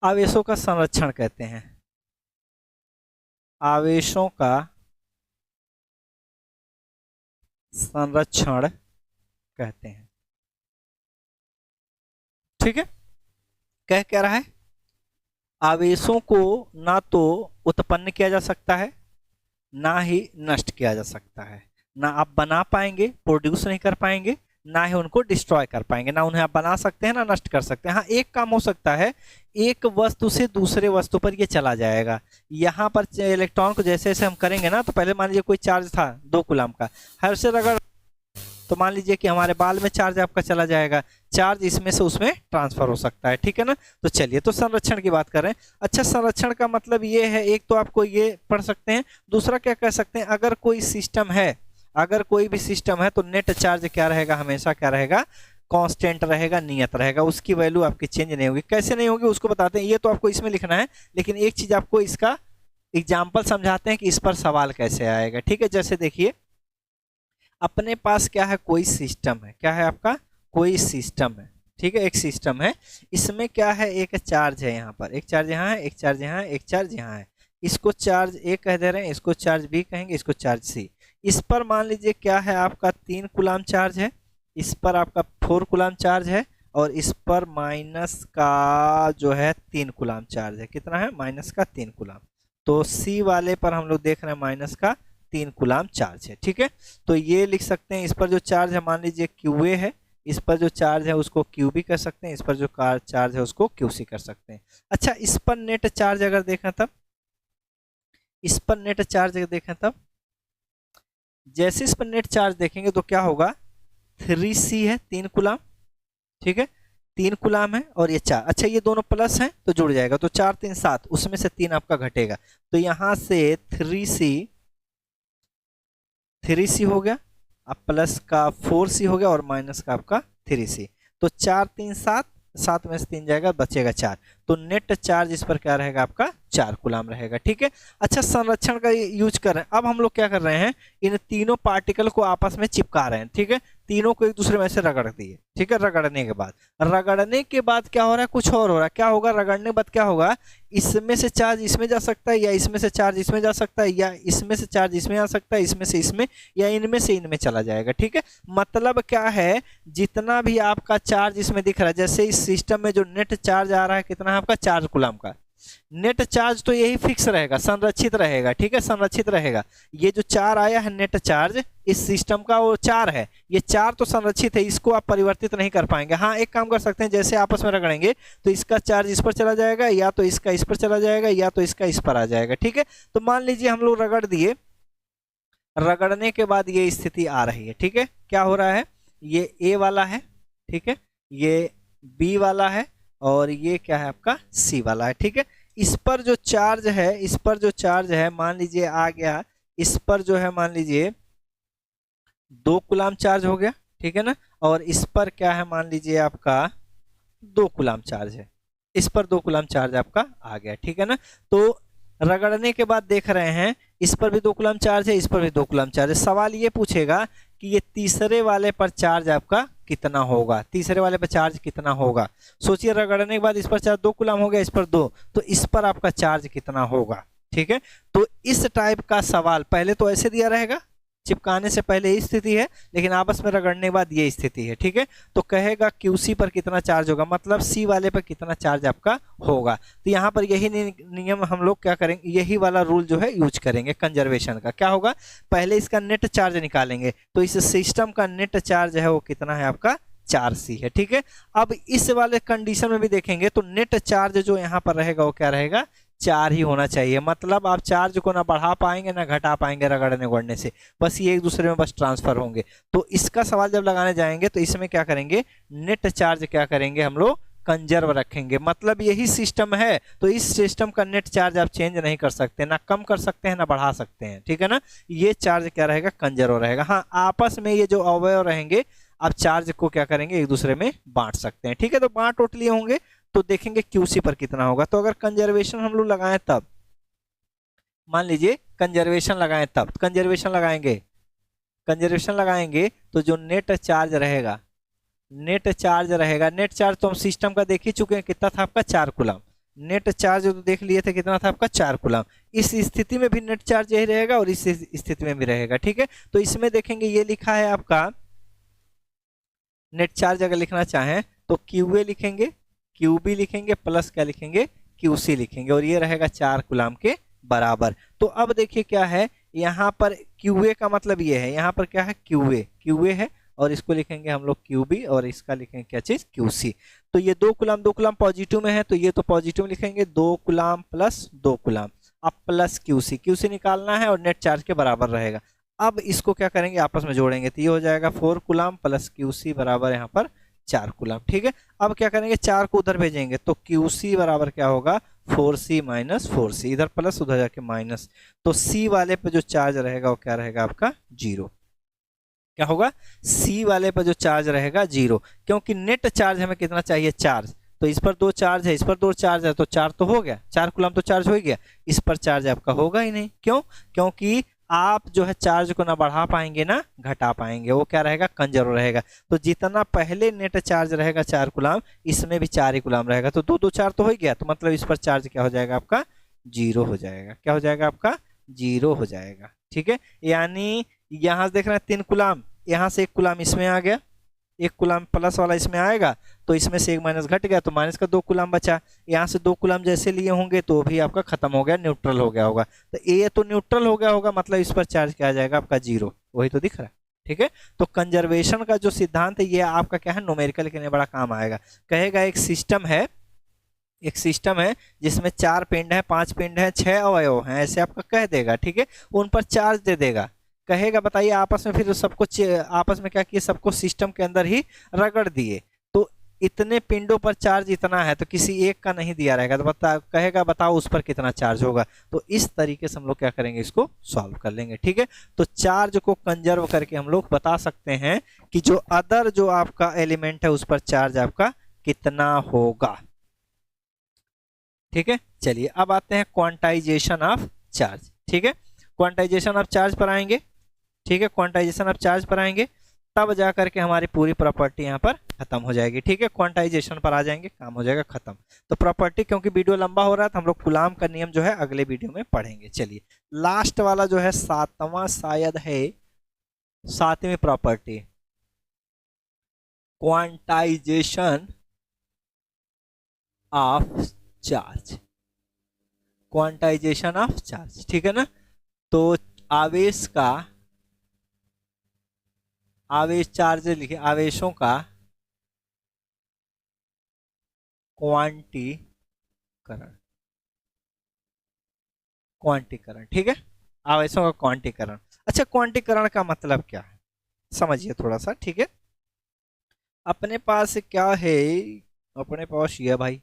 Speaker 1: आवेशों का संरक्षण कहते हैं, आवेशों का संरक्षण कहते हैं, ठीक है। कह रहा है आवेशों को ना तो उत्पन्न किया जा सकता है, ना ही नष्ट किया जा सकता है, ना आप बना पाएंगे, प्रोड्यूस नहीं कर पाएंगे, ना ही उनको डिस्ट्रॉय कर पाएंगे, ना उन्हें आप बना सकते हैं ना नष्ट कर सकते हैं। हाँ, एक काम हो सकता है, एक वस्तु से दूसरे वस्तु पर ये चला जाएगा। यहाँ पर इलेक्ट्रॉन को जैसे जैसे हम करेंगे ना, तो पहले मान लीजिए कोई चार्ज था 2 कूलम का, हर से रगड़, तो मान लीजिए कि हमारे बाल में चार्ज आपका चला जाएगा, चार्ज इसमें से उसमें ट्रांसफर हो सकता है, ठीक है ना। तो चलिए, तो संरक्षण की बात कर रहे हैं। अच्छा, संरक्षण का मतलब ये है, एक तो आपको ये पढ़ सकते हैं, दूसरा क्या कह सकते हैं, अगर कोई सिस्टम है, अगर कोई भी सिस्टम है, तो नेट चार्ज क्या रहेगा, हमेशा क्या रहेगा, कांस्टेंट रहेगा, नियत रहेगा, उसकी वैल्यू आपकी चेंज नहीं होगी। कैसे नहीं होगी उसको बताते हैं, ये तो आपको इसमें लिखना है, लेकिन एक चीज आपको इसका एग्जाम्पल समझाते हैं कि इस पर सवाल कैसे आएगा, ठीक है। जैसे देखिए, अपने पास क्या है, कोई सिस्टम है, क्या है आपका, कोई सिस्टम है, ठीक है, एक सिस्टम है, इसमें क्या है, एक चार्ज है, यहाँ पर एक चार्ज, यहाँ है एक चार्ज, यहाँ है एक चार्ज, यहाँ है, इसको चार्ज ए कह दे रहे हैं, इसको चार्ज बी कहेंगे, इसको चार्ज सी। इस पर मान लीजिए क्या है, आपका 3 कूलम चार्ज है, इस पर आपका 4 कूलम चार्ज है, और इस पर माइनस का जो है 3 कूलम चार्ज है। कितना है, माइनस का 3 कूलम। तो सी वाले पर हम लोग देख रहे हैं माइनस का 3 कूलम चार्ज है, ठीक है। तो ये लिख सकते हैं, इस पर जो चार्ज है मान लीजिए क्यूए है, इस पर जो चार्ज है उसको क्यू भी कर सकते हैं, इस पर जो चार्ज है उसको क्यू सी कर सकते हैं। अच्छा, इस पर नेट चार्ज अगर देखें तब, इस पर नेट चार्ज अगर देखें तब, जैसे इस पर नेट चार्ज देखेंगे तो क्या होगा, 3C है, 3 कूलम, ठीक है, 3 कूलम है, और ये 4, अच्छा ये दोनों प्लस हैं तो जुड़ जाएगा, तो 4 3 7, उसमें से 3 आपका घटेगा, तो यहां से 3C हो गया, अब प्लस का 4C हो गया, और माइनस का आपका 3C, तो 4 3 7, 7 में से 3 जाएगा, बचेगा 4, तो नेट चार्ज इस पर क्या रहेगा, आपका 4 कूलम रहेगा, ठीक है। अच्छा, संरक्षण का यूज कर रहे हैं, अब हम लोग क्या कर रहे हैं, इन तीनों पार्टिकल को आपस में चिपका रहे हैं, ठीक है, तीनों को एक दूसरे में से रगड़ दिए, ठीक है। रगड़ने के बाद क्या हो रहा है, कुछ और हो रहा है, क्या होगा, रगड़ने के बाद क्या होगा, इसमें से चार्ज इसमें जा सकता है, या इसमें से चार्ज इसमें जा सकता है, या इसमें से चार्ज इसमें आ सकता है, इसमें से इसमें, या इनमें से इनमें चला जाएगा, ठीक है। मतलब क्या है, जितना भी आपका चार्ज इसमें दिख रहा है, जैसे इस सिस्टम में जो नेट चार्ज आ रहा है कितना है आपका, 4 कूलम का, नेट चार्ज तो यही फिक्स रहेगा, संरक्षित रहेगा, ठीक है, संरक्षित रहेगा। ये जो 4 आया है नेट चार्ज इस सिस्टम का, वो 4 है, ये 4 तो संरक्षित है, इसको आप परिवर्तित नहीं कर पाएंगे। हाँ, एक काम कर सकते हैं, जैसे आपस में रगड़ेंगे तो इसका चार्ज इस पर चला जाएगा, या तो इसका इस पर चला जाएगा, या तो इसका इस पर आ जाएगा, ठीक है। तो मान लीजिए हम लोग रगड़ दिए, रगड़ने के बाद ये स्थिति आ रही है, ठीक है, क्या हो रहा है, ये ए वाला है, ठीक है, ये बी वाला है, और ये क्या है आपका सी वाला है, ठीक है। इस पर जो चार्ज है, इस पर जो चार्ज है मान लीजिए आ गया, इस पर जो है मान लीजिए 2 कूलाम चार्ज हो गया, ठीक है ना। और इस पर क्या है, मान लीजिए आपका 2 कूलाम चार्ज है, इस पर 2 कूलाम चार्ज आपका आ गया, ठीक है ना। तो रगड़ने के बाद देख रहे हैं इस पर भी 2 कूलाम चार्ज है, इस पर भी 2 कूलाम चार्ज है। सवाल ये पूछेगा कि ये तीसरे वाले पर चार्ज आपका कितना होगा, तीसरे वाले पर चार्ज कितना होगा। सोचिए रगड़ने के बाद इस पर चार्ज 2 कूलाम हो गया, इस पर 2, तो इस पर आपका चार्ज कितना होगा, ठीक है। तो इस टाइप का सवाल पहले तो ऐसे दिया रहेगा, चिपकाने से पहले ही स्थिति है, लेकिन आपस में रगड़ने के बाद ये स्थिति है, ठीक है। तो कहेगा QC पर कितना चार्ज होगा, मतलब C वाले पर कितना चार्ज आपका होगा। तो यहाँ पर यही नियम हम लोग क्या करेंगे, यही वाला रूल जो है यूज करेंगे कंजर्वेशन का। क्या होगा, पहले इसका नेट चार्ज निकालेंगे, तो इस सिस्टम का नेट चार्ज है वो कितना है आपका 4C है, ठीक है। अब इस वाले कंडीशन में भी देखेंगे तो नेट चार्ज जो यहाँ पर रहेगा वो क्या रहेगा, 4 ही होना चाहिए। मतलब आप चार्ज को ना बढ़ा पाएंगे ना घटा पाएंगे रगड़ने गड़ने से, बस ये एक दूसरे में बस ट्रांसफर होंगे। तो इसका सवाल जब लगाने जाएंगे तो इसमें क्या करेंगे, नेट चार्ज क्या करेंगे हम लोग कंजर्व रखेंगे। मतलब यही सिस्टम है तो इस सिस्टम का नेट चार्ज आप चेंज नहीं कर सकते, ना कम कर सकते हैं ना बढ़ा सकते हैं, ठीक है ना। ये चार्ज क्या रहेगा, कंजर्व रहेगा। हाँ, आपस में ये जो अवयव रहेंगे आप चार्ज को क्या करेंगे, एक दूसरे में बांट सकते हैं, ठीक है। तो बांट उठ लिए होंगे तो देखेंगे QC पर कितना होगा। तो अगर कंजर्वेशन हम लोग लगाएं तब, मान लीजिए कंजर्वेशन लगाएं तब, कंजर्वेशन लगाएंगे, कंजर्वेशन लगाएंगे तो जो नेट चार्ज रहेगा, नेट चार्ज रहेगा, नेट चार्ज तो हम सिस्टम का देख ही चुके हैं कितना था आपका 4 कूलम। नेट चार्ज तो देख लिए थे कितना था आपका 4 कूलम। इस स्थिति में भी नेट चार्ज यही रहेगा और इस स्थिति में भी रहेगा, ठीक है। तो इसमें देखेंगे ये लिखा है आपका नेट चार्ज, अगर लिखना चाहें तो QA लिखेंगे, QB लिखेंगे, प्लस क्या लिखेंगे, QC लिखेंगे, और ये रहेगा 4 कूलाम के बराबर। तो अब देखिए क्या है, यहाँ पर QA का मतलब ये है, यहाँ पर क्या है QA है, और इसको लिखेंगे हम लोग QB, और इसका लिखेंगे क्या चीज, QC। तो ये 2 कूलाम पॉजिटिव में है तो ये तो पॉजिटिव लिखेंगे, 2 कूलाम प्लस 2 कूलाम, अब प्लस QC निकालना है और नेट चार्ज के बराबर रहेगा। अब इसको क्या करेंगे, आपस में जोड़ेंगे तो ये हो जाएगा 4 कूलाम प्लस QC बराबर यहाँ पर 4 कूलाम, ठीक है। अब क्या करेंगे, 4 को उधर भेजेंगे तो QC बराबर क्या होगा, 4C माइनस 4C, इधर प्लस उधर जाके माइनस, तो C वाले पे जो चार्ज रहेगा वो क्या रहेगा आपका 0। क्या होगा, C वाले पर जो चार्ज रहेगा 0, क्योंकि नेट चार्ज हमें कितना चाहिए, चार्ज। तो इस पर 2 चार्ज है, इस पर 2 चार्ज है, तो 4 तो हो गया, 4 कूलम तो चार्ज हो गया। इस पर चार्ज आपका होगा ही नहीं, क्यों, क्योंकि आप जो है चार्ज को ना बढ़ा पाएंगे ना घटा पाएंगे, वो क्या रहेगा, कंजर्व रहेगा। तो जितना पहले नेट चार्ज रहेगा 4 कूलम, इसमें भी 4 ही कूलम रहेगा, तो 2 2 4 तो हो गया, तो मतलब इस पर चार्ज क्या हो जाएगा आपका 0 हो जाएगा। क्या हो जाएगा आपका 0 हो जाएगा, ठीक है। यानी यहाँ से देख रहे हैं 3 कूलम, यहाँ से 1 कूलम इसमें आ गया, 1 कूलम प्लस वाला इसमें आएगा, तो इसमें से 1 माइनस घट गया तो माइनस का 2 कूलम बचा। यहाँ से 2 कूलम जैसे लिए होंगे तो भी आपका खत्म हो गया, न्यूट्रल हो गया होगा। तो ये तो न्यूट्रल हो गया होगा, मतलब इस पर चार्ज क्या आ जाएगा आपका 0, वही तो दिख रहा है, ठीक है। तो कंजर्वेशन का जो सिद्धांत है ये आपका क्या है, न्यूमेरिकल के लिए बड़ा काम आएगा। कहेगा एक सिस्टम है, एक सिस्टम है जिसमें 4 पिंड है, 5 पिंड है, 6 अवयव हैं, ऐसे आपका कह देगा, ठीक है। उन पर चार्ज दे देगा, कहेगा बताइए आपस में, फिर सबको आपस में क्या किए, सबको सिस्टम के अंदर ही रगड़ दिए, तो इतने पिंडों पर चार्ज इतना है, तो किसी एक का नहीं दिया रहेगा, तो कहेगा बताओ उस पर कितना चार्ज होगा। तो इस तरीके से हम लोग क्या करेंगे, इसको सॉल्व कर लेंगे, ठीक है। तो चार्ज को कंजर्व करके हम लोग बता सकते हैं कि जो अदर जो आपका एलिमेंट है उस पर चार्ज आपका कितना होगा, ठीक है। चलिए अब आते हैं क्वांटाइजेशन ऑफ चार्ज, ठीक है। क्वांटाइजेशन ऑफ चार्ज पर आएंगे, ठीक है। क्वांटाइजेशन ऑफ चार्ज पर आएंगे तब जा करके हमारी पूरी प्रॉपर्टी यहाँ पर खत्म हो जाएगी, ठीक है। क्वांटाइजेशन पर आ जाएंगे, काम हो जाएगा खत्म। तो प्रॉपर्टी, क्योंकि वीडियो लंबा हो रहा है तो हम लोग कूलाम का नियम जो है अगले वीडियो में पढ़ेंगे। चलिए लास्ट वाला जो है 7वां शायद है, 7वीं property, quantization of charge, quantization of charge, ठीक है ना। तो आवेश का, आवेश चार्ज लिखे, आवेशों का क्वांटीकरण, क्वांटीकरण, ठीक है। आवेशों का क्वांटीकरण। अच्छा, क्वांटीकरण का मतलब क्या है समझिए थोड़ा सा, ठीक है। अपने पास क्या है, अपने पास ये भाई,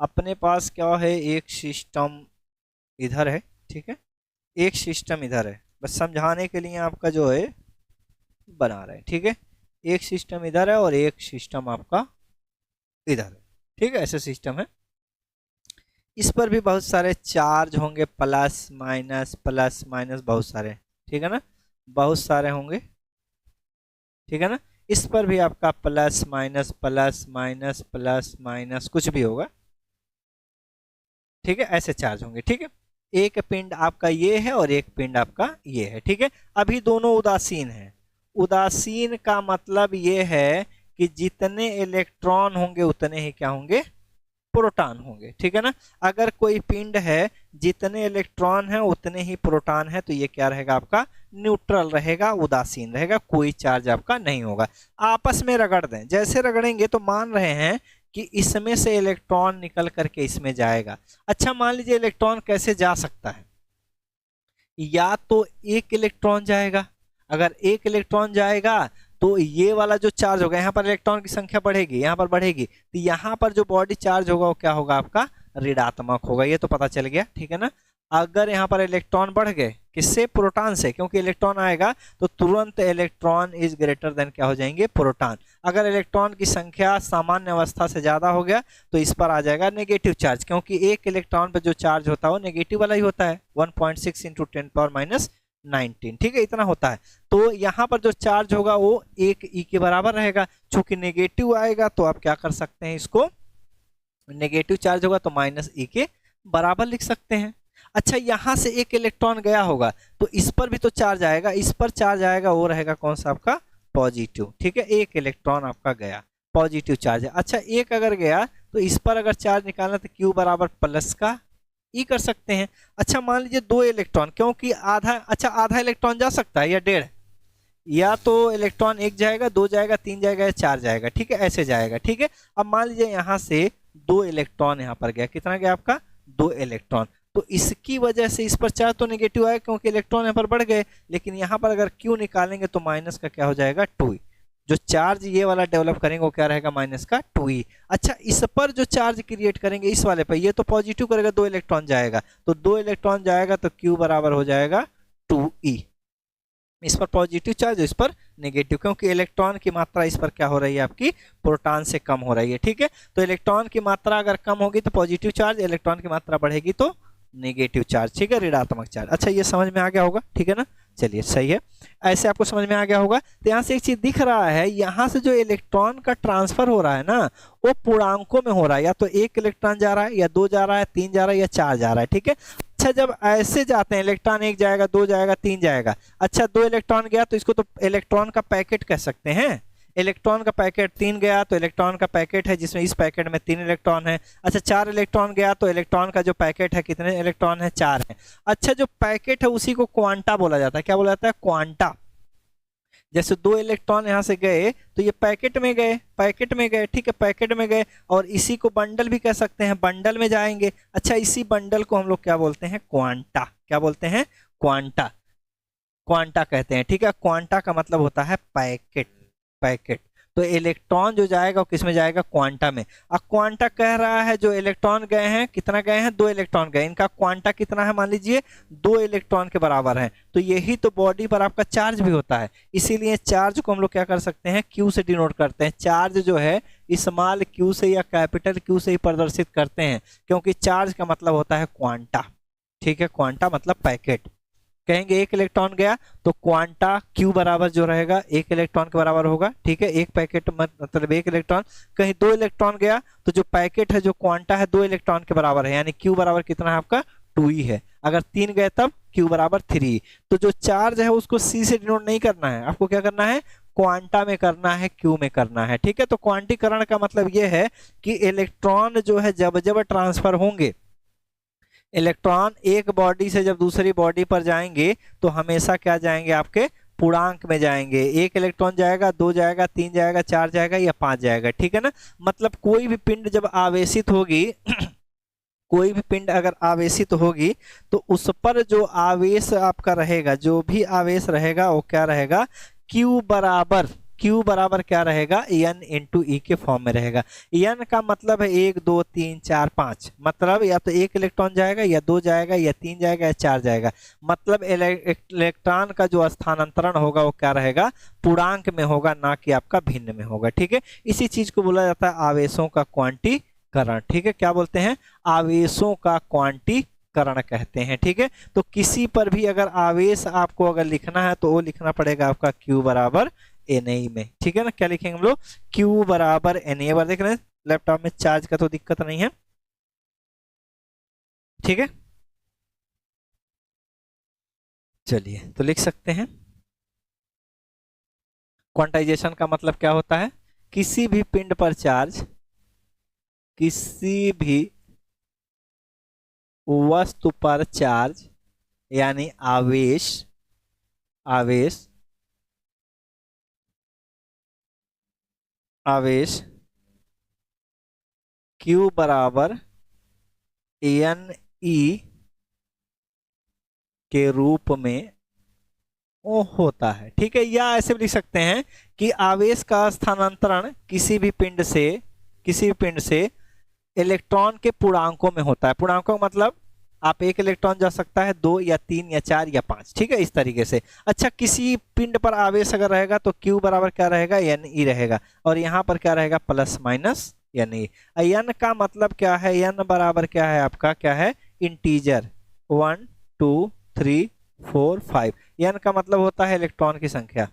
Speaker 1: अपने पास क्या है, एक सिस्टम इधर है, ठीक है, एक सिस्टम इधर है। बस समझाने के लिए आपका जो है बना रहे हैं, ठीक है। एक सिस्टम इधर है और एक सिस्टम आपका इधर है, ठीक है, ऐसे सिस्टम है। इस पर भी बहुत सारे चार्ज होंगे, प्लस माइनस बहुत सारे, ठीक है ना, बहुत सारे होंगे, ठीक है ना। इस पर भी आपका प्लस माइनस कुछ भी होगा, ठीक है, ऐसे चार्ज होंगे, ठीक है। एक पिंड आपका ये है और एक पिंड आपका ये है, ठीक है। अभी दोनों उदासीन हैं। उदासीन का मतलब ये है कि जितने इलेक्ट्रॉन होंगे उतने ही क्या होंगे, प्रोटॉन होंगे, ठीक है ना। अगर कोई पिंड है जितने इलेक्ट्रॉन है उतने ही प्रोटॉन है तो ये क्या रहेगा आपका, न्यूट्रल रहेगा, उदासीन रहेगा, कोई चार्ज आपका नहीं होगा। आपस में रगड़ दें, जैसे रगड़ेंगे तो मान रहे हैं कि इसमें से इलेक्ट्रॉन निकल करके इसमें जाएगा। अच्छा मान लीजिए इलेक्ट्रॉन कैसे जा सकता है, या तो एक इलेक्ट्रॉन जाएगा, अगर एक इलेक्ट्रॉन जाएगा तो ये वाला जो चार्ज होगा, यहाँ पर इलेक्ट्रॉन की संख्या बढ़ेगी, यहाँ पर बढ़ेगी, तो यहाँ पर जो बॉडी चार्ज होगा वो क्या होगा आपका, ऋणात्मक होगा, ये तो पता चल गया, ठीक है ना। अगर यहाँ पर इलेक्ट्रॉन बढ़ गए, किससे, प्रोटॉन से, क्योंकि इलेक्ट्रॉन आएगा तो तुरंत इलेक्ट्रॉन इज ग्रेटर देन क्या हो जाएंगे, प्रोटॉन। अगर इलेक्ट्रॉन की संख्या सामान्य अवस्था से ज्यादा हो गया तो इस पर आ जाएगा नेगेटिव चार्ज, क्योंकि एक इलेक्ट्रॉन पर जो चार्ज होता है वो नेगेटिव वाला ही होता है, 1.6 × 10⁻19, ठीक है, इतना होता है। तो यहाँ पर जो चार्ज होगा वो 1 e के बराबर रहेगा। चूंकि नेगेटिव आएगा तो आप क्या कर सकते हैं, इसको नेगेटिव चार्ज होगा तो -e के बराबर लिख सकते हैं। अच्छा यहाँ से एक इलेक्ट्रॉन गया होगा तो इस पर भी तो चार्ज आएगा, इस पर चार्ज आएगा, वो रहेगा कौन सा आपका, पॉजिटिव, ठीक है। एक इलेक्ट्रॉन आपका गया, पॉजिटिव चार्ज है। अच्छा एक अगर गया तो इस पर अगर चार्ज निकालना तो Q बराबर प्लस का ई कर सकते हैं। अच्छा मान लीजिए 2 इलेक्ट्रॉन, क्योंकि आधा, अच्छा आधा इलेक्ट्रॉन जा सकता है या 1.5, या तो इलेक्ट्रॉन 1 जाएगा, 2 जाएगा, 3 जाएगा या 4 जाएगा, ठीक है, ऐसे जाएगा, ठीक है। अब मान लीजिए यहाँ से 2 इलेक्ट्रॉन यहाँ पर गया, कितना गया आपका, 2 इलेक्ट्रॉन, तो इसकी वजह से इस पर चार्ज तो नेगेटिव आया क्योंकि इलेक्ट्रॉन यहाँ पर बढ़ गए, लेकिन यहाँ पर अगर Q निकालेंगे तो माइनस का क्या हो जाएगा, 2e, जो चार्ज ये वाला डेवलप करेंगे वो क्या रहेगा, माइनस का 2e। अच्छा इस पर जो चार्ज क्रिएट करेंगे इस वाले पर, ये तो पॉजिटिव करेगा, 2 इलेक्ट्रॉन जाएगा, तो 2 इलेक्ट्रॉन जाएगा तो Q बराबर हो जाएगा 2e। इस पर पॉजिटिव चार्ज, इस पर नेगेटिव, क्योंकि इलेक्ट्रॉन की मात्रा इस पर क्या हो रही है आपकी, प्रोटॉन से कम हो रही है, ठीक है। तो इलेक्ट्रॉन की मात्रा अगर कम होगी तो पॉजिटिव चार्ज, इलेक्ट्रॉन की मात्रा बढ़ेगी तो नेगेटिव चार्ज, ठीक है, ऋणात्मक चार्ज। अच्छा ये समझ में आ गया होगा, ठीक है ना, चलिए सही है, ऐसे आपको समझ में आ गया होगा। तो यहाँ से एक चीज दिख रहा है, यहाँ से जो इलेक्ट्रॉन का ट्रांसफर हो रहा है ना वो पूर्णांकों में हो रहा है, या तो 1 इलेक्ट्रॉन जा रहा है, या 2 जा रहा है, 3 जा रहा है, या 4 जा रहा है, ठीक है। अच्छा जब ऐसे जाते हैं, इलेक्ट्रॉन 1 जाएगा, 2 जाएगा, 3 जाएगा, अच्छा 2 इलेक्ट्रॉन गया तो इसको तो इलेक्ट्रॉन का पैकेट कह सकते हैं। इलेक्ट्रॉन का पैकेट 3 गया तो इलेक्ट्रॉन का पैकेट है जिसमें इस पैकेट में 3 इलेक्ट्रॉन है। अच्छा 4 इलेक्ट्रॉन गया तो इलेक्ट्रॉन का जो पैकेट है कितने इलेक्ट्रॉन है, 4 है। अच्छा जो पैकेट है उसी को क्वांटा बोला जाता है, क्या बोला जाता है, क्वांटा। जैसे 2 इलेक्ट्रॉन यहाँ से गए तो ये पैकेट में गए, पैकेट में गए, ठीक है, पैकेट में गए, और इसी को बंडल भी कह सकते हैं, बंडल में जाएंगे। अच्छा इसी बंडल को हम लोग क्या बोलते हैं, क्वांटा, क्या बोलते हैं, क्वांटा, क्वांटा कहते हैं, ठीक है। क्वांटा का मतलब होता है पैकेट, पैकेट। तो इलेक्ट्रॉन जो जाएगा वो किसमें जाएगा, क्वांटा में। अब क्वांटा कह रहा है जो इलेक्ट्रॉन गए हैं, कितना गए हैं, 2 इलेक्ट्रॉन गए, इनका क्वांटा कितना है, मान लीजिए 2 इलेक्ट्रॉन के बराबर है। तो यही तो बॉडी पर आपका चार्ज भी होता है, इसीलिए चार्ज को हम लोग क्या कर सकते हैं, Q से डिनोट करते हैं। चार्ज जो है स्मॉल q से या कैपिटल Q से ही प्रदर्शित करते हैं, क्योंकि चार्ज का मतलब होता है क्वांटा, ठीक है, क्वांटा मतलब पैकेट। कहेंगे 1 इलेक्ट्रॉन गया तो क्वांटा Q बराबर जो रहेगा 1 इलेक्ट्रॉन के बराबर होगा, ठीक है, एक पैकेट मतलब 1 इलेक्ट्रॉन। कहीं 2 इलेक्ट्रॉन गया तो जो पैकेट है, जो क्वांटा है 2 इलेक्ट्रॉन के बराबर है, यानी Q बराबर कितना है आपका, 2e है। अगर 3 गए तब Q बराबर 3e। तो जो चार्ज है उसको C से डिनोट नहीं करना है, आपको क्या करना है, क्वांटा में करना है, Q में करना है, ठीक है। तो क्वांटीकरण का मतलब ये है कि इलेक्ट्रॉन जो है जब जब ट्रांसफर होंगे, इलेक्ट्रॉन एक बॉडी से जब दूसरी बॉडी पर जाएंगे तो हमेशा क्या जाएंगे, आपके पूर्णांक में जाएंगे। 1 इलेक्ट्रॉन जाएगा, 2 जाएगा, 3 जाएगा, 4 जाएगा या 5 जाएगा, ठीक है ना। मतलब कोई भी पिंड जब आवेशित होगी कोई भी पिंड अगर आवेशित होगी तो उस पर जो आवेश आपका रहेगा, जो भी आवेश रहेगा वो क्या रहेगा, Q बराबर Q बराबर क्या रहेगा, n इंटू ई के फॉर्म में रहेगा। n का मतलब है 1 2 3 4 5, मतलब या तो 1 इलेक्ट्रॉन जाएगा या 2 जाएगा या 3 जाएगा या 4 जाएगा, मतलब इलेक्ट्रॉन का जो स्थानांतरण होगा वो क्या रहेगा, पूर्णांक में होगा, ना कि आपका भिन्न में होगा। ठीक है, इसी चीज को बोला जाता है आवेशों का क्वांटीकरण। ठीक है, क्या बोलते हैं, आवेशों का क्वांटीकरण कहते हैं। ठीक है, तो किसी पर भी अगर आवेश आपको अगर लिखना है तो वो लिखना पड़ेगा आपका Q बराबर Na में। ठीक है ना, क्या लिखेंगे हम लोग, Q बराबर Na। बार देख रहे हैं लैपटॉप में चार्ज का तो दिक्कत नहीं है। ठीक है, चलिए तो लिख सकते हैं। क्वांटाइजेशन का मतलब क्या होता है, किसी भी पिंड पर चार्ज, किसी भी वस्तु पर चार्ज यानी आवेश, आवेश आवेश Q बराबर Ne के रूप में वो होता है। ठीक है, या ऐसे भी लिख सकते हैं कि आवेश का स्थानांतरण किसी भी पिंड से इलेक्ट्रॉन के पूर्णांकों में होता है। पूर्णांकों का मतलब आप 1 इलेक्ट्रॉन जा सकता है, 2 या 3 या 4 या 5। ठीक है, इस तरीके से। अच्छा, किसी पिंड पर आवेश अगर रहेगा तो Q बराबर क्या रहेगा, Ne रहेगा, और यहाँ पर क्या रहेगा, प्लस माइनस Ne। n का मतलब क्या है, n बराबर क्या है आपका, क्या है, इंटीजर 1 2 3 4 5। n का मतलब होता है इलेक्ट्रॉन की संख्या,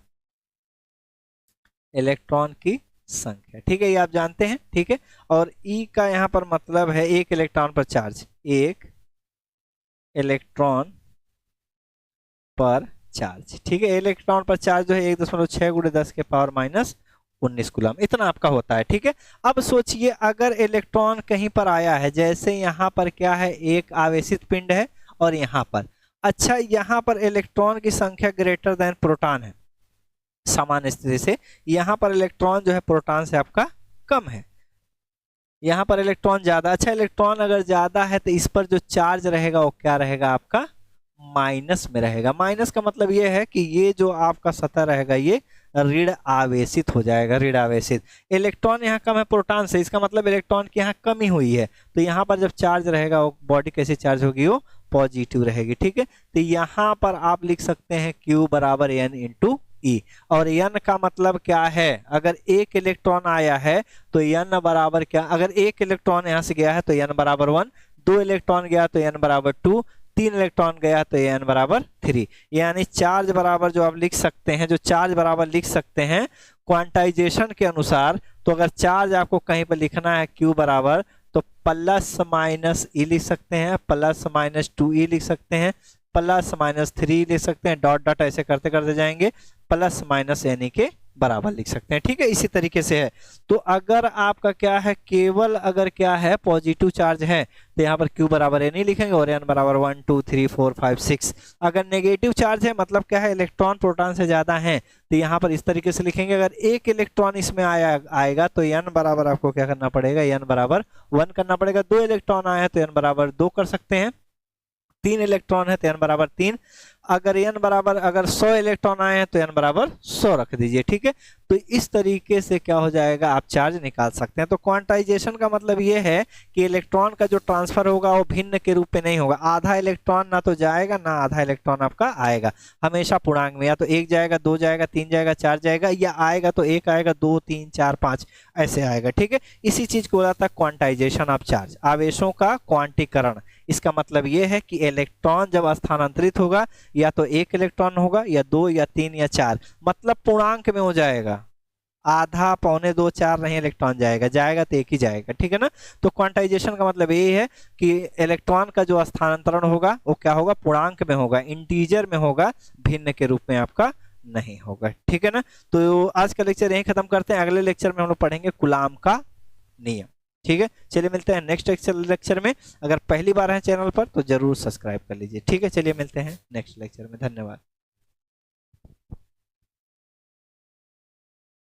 Speaker 1: इलेक्ट्रॉन की संख्या। ठीक है, ये आप जानते हैं। ठीक है, और E का यहाँ पर मतलब है 1 इलेक्ट्रॉन पर चार्ज, 1 इलेक्ट्रॉन पर चार्ज। ठीक है, इलेक्ट्रॉन पर चार्ज जो है 1.6 × 10 के पावर माइनस 19 कूलम, इतना आपका होता है। ठीक है, अब सोचिए अगर इलेक्ट्रॉन कहीं पर आया है, जैसे यहाँ पर क्या है, एक आवेशित पिंड है और यहाँ पर, अच्छा यहाँ पर इलेक्ट्रॉन की संख्या ग्रेटर देन प्रोटॉन है, सामान्य स्थिति से यहाँ पर इलेक्ट्रॉन जो है प्रोटॉन से आपका कम है, यहाँ पर इलेक्ट्रॉन ज्यादा। अच्छा, इलेक्ट्रॉन अगर ज्यादा है तो इस पर जो चार्ज रहेगा वो क्या रहेगा आपका, माइनस में रहेगा। माइनस का मतलब ये है कि ये जो आपका सतह रहेगा ये ऋण आवेशित हो जाएगा, ऋण आवेशित। इलेक्ट्रॉन यहाँ कम है प्रोटॉन से, इसका मतलब इलेक्ट्रॉन की यहाँ कमी हुई है, तो यहाँ पर जब चार्ज रहेगा वो बॉडी कैसे चार्ज होगी, वो पॉजिटिव रहेगी। ठीक है, तो यहाँ पर आप लिख सकते हैं Q बराबर N इंटू E, और n का मतलब क्या है, अगर 1 इलेक्ट्रॉन आया है तो n बराबर क्या, अगर 1 इलेक्ट्रॉन यहाँ से गया है तो n बराबर 1, 2 इलेक्ट्रॉन गया तो n बराबर 2, 3 इलेक्ट्रॉन गया तो n बराबर 3। यानी चार्ज बराबर जो आप लिख सकते हैं, जो चार्ज बराबर लिख सकते हैं क्वांटाइजेशन के अनुसार, तो अगर चार्ज आपको कहीं पर लिखना है Q बराबर, तो प्लस माइनस E लिख सकते हैं, प्लस माइनस 2E लिख सकते हैं, प्लस माइनस 3 लिख सकते हैं, डॉट डॉट ऐसे करते करते जाएंगे, प्लस माइनस Ne के बराबर लिख सकते हैं। ठीक है, इसी तरीके से है। तो अगर आपका क्या है, केवल अगर क्या है पॉजिटिव चार्ज है तो यहाँ पर Q बराबर Ne लिखेंगे और n बराबर 1 2 3 4 5 6। अगर नेगेटिव चार्ज है मतलब क्या है, इलेक्ट्रॉन प्रोटॉन से ज्यादा है, तो यहाँ पर इस तरीके से लिखेंगे। अगर 1 इलेक्ट्रॉन इसमें आएगा तो n बराबर आपको क्या करना पड़ेगा, n बराबर 1 करना पड़ेगा। 2 इलेक्ट्रॉन आए हैं तो n बराबर 2 कर सकते हैं, 3 इलेक्ट्रॉन है तो n बराबर 3, अगर n बराबर अगर 100 इलेक्ट्रॉन आए हैं तो n बराबर 100 रख दीजिए। ठीक है, तो इस तरीके से क्या हो जाएगा, आप चार्ज निकाल सकते हैं। तो क्वांटाइजेशन का मतलब ये है कि इलेक्ट्रॉन का जो ट्रांसफर होगा वो भिन्न के रूप में नहीं होगा, आधा इलेक्ट्रॉन ना तो जाएगा ना आधा इलेक्ट्रॉन आपका आएगा, हमेशा पूर्णांक में, या तो 1 जाएगा 2 जाएगा 3 जाएगा 4 जाएगा, या आएगा तो 1 आएगा 2 3 4 5 ऐसे आएगा। ठीक है, इसी चीज को बोला था क्वांटाइजेशन ऑफ चार्ज, आवेशों का क्वांटीकरण। इसका मतलब ये है कि इलेक्ट्रॉन जब स्थानांतरित होगा या तो 1 इलेक्ट्रॉन होगा या 2 या 3 या 4, मतलब पूर्णांक में हो जाएगा, आधा पौने 2 4 नहीं इलेक्ट्रॉन जाएगा, जाएगा तो 1 ही जाएगा। ठीक है ना, तो क्वांटाइजेशन का मतलब ये है कि इलेक्ट्रॉन का जो स्थानांतरण होगा वो क्या होगा, पूर्णांक में होगा, इंटीजर में होगा, भिन्न के रूप में आपका नहीं होगा। ठीक है ना, तो आज का लेक्चर यहीं खत्म करते हैं, अगले लेक्चर में हम लोग पढ़ेंगे कूलाम का नियम। ठीक है, चलिए मिलते हैं नेक्स्ट लेक्चर में। अगर पहली बार है चैनल पर तो जरूर सब्सक्राइब कर लीजिए। ठीक है, चलिए मिलते हैं नेक्स्ट लेक्चर में, धन्यवाद।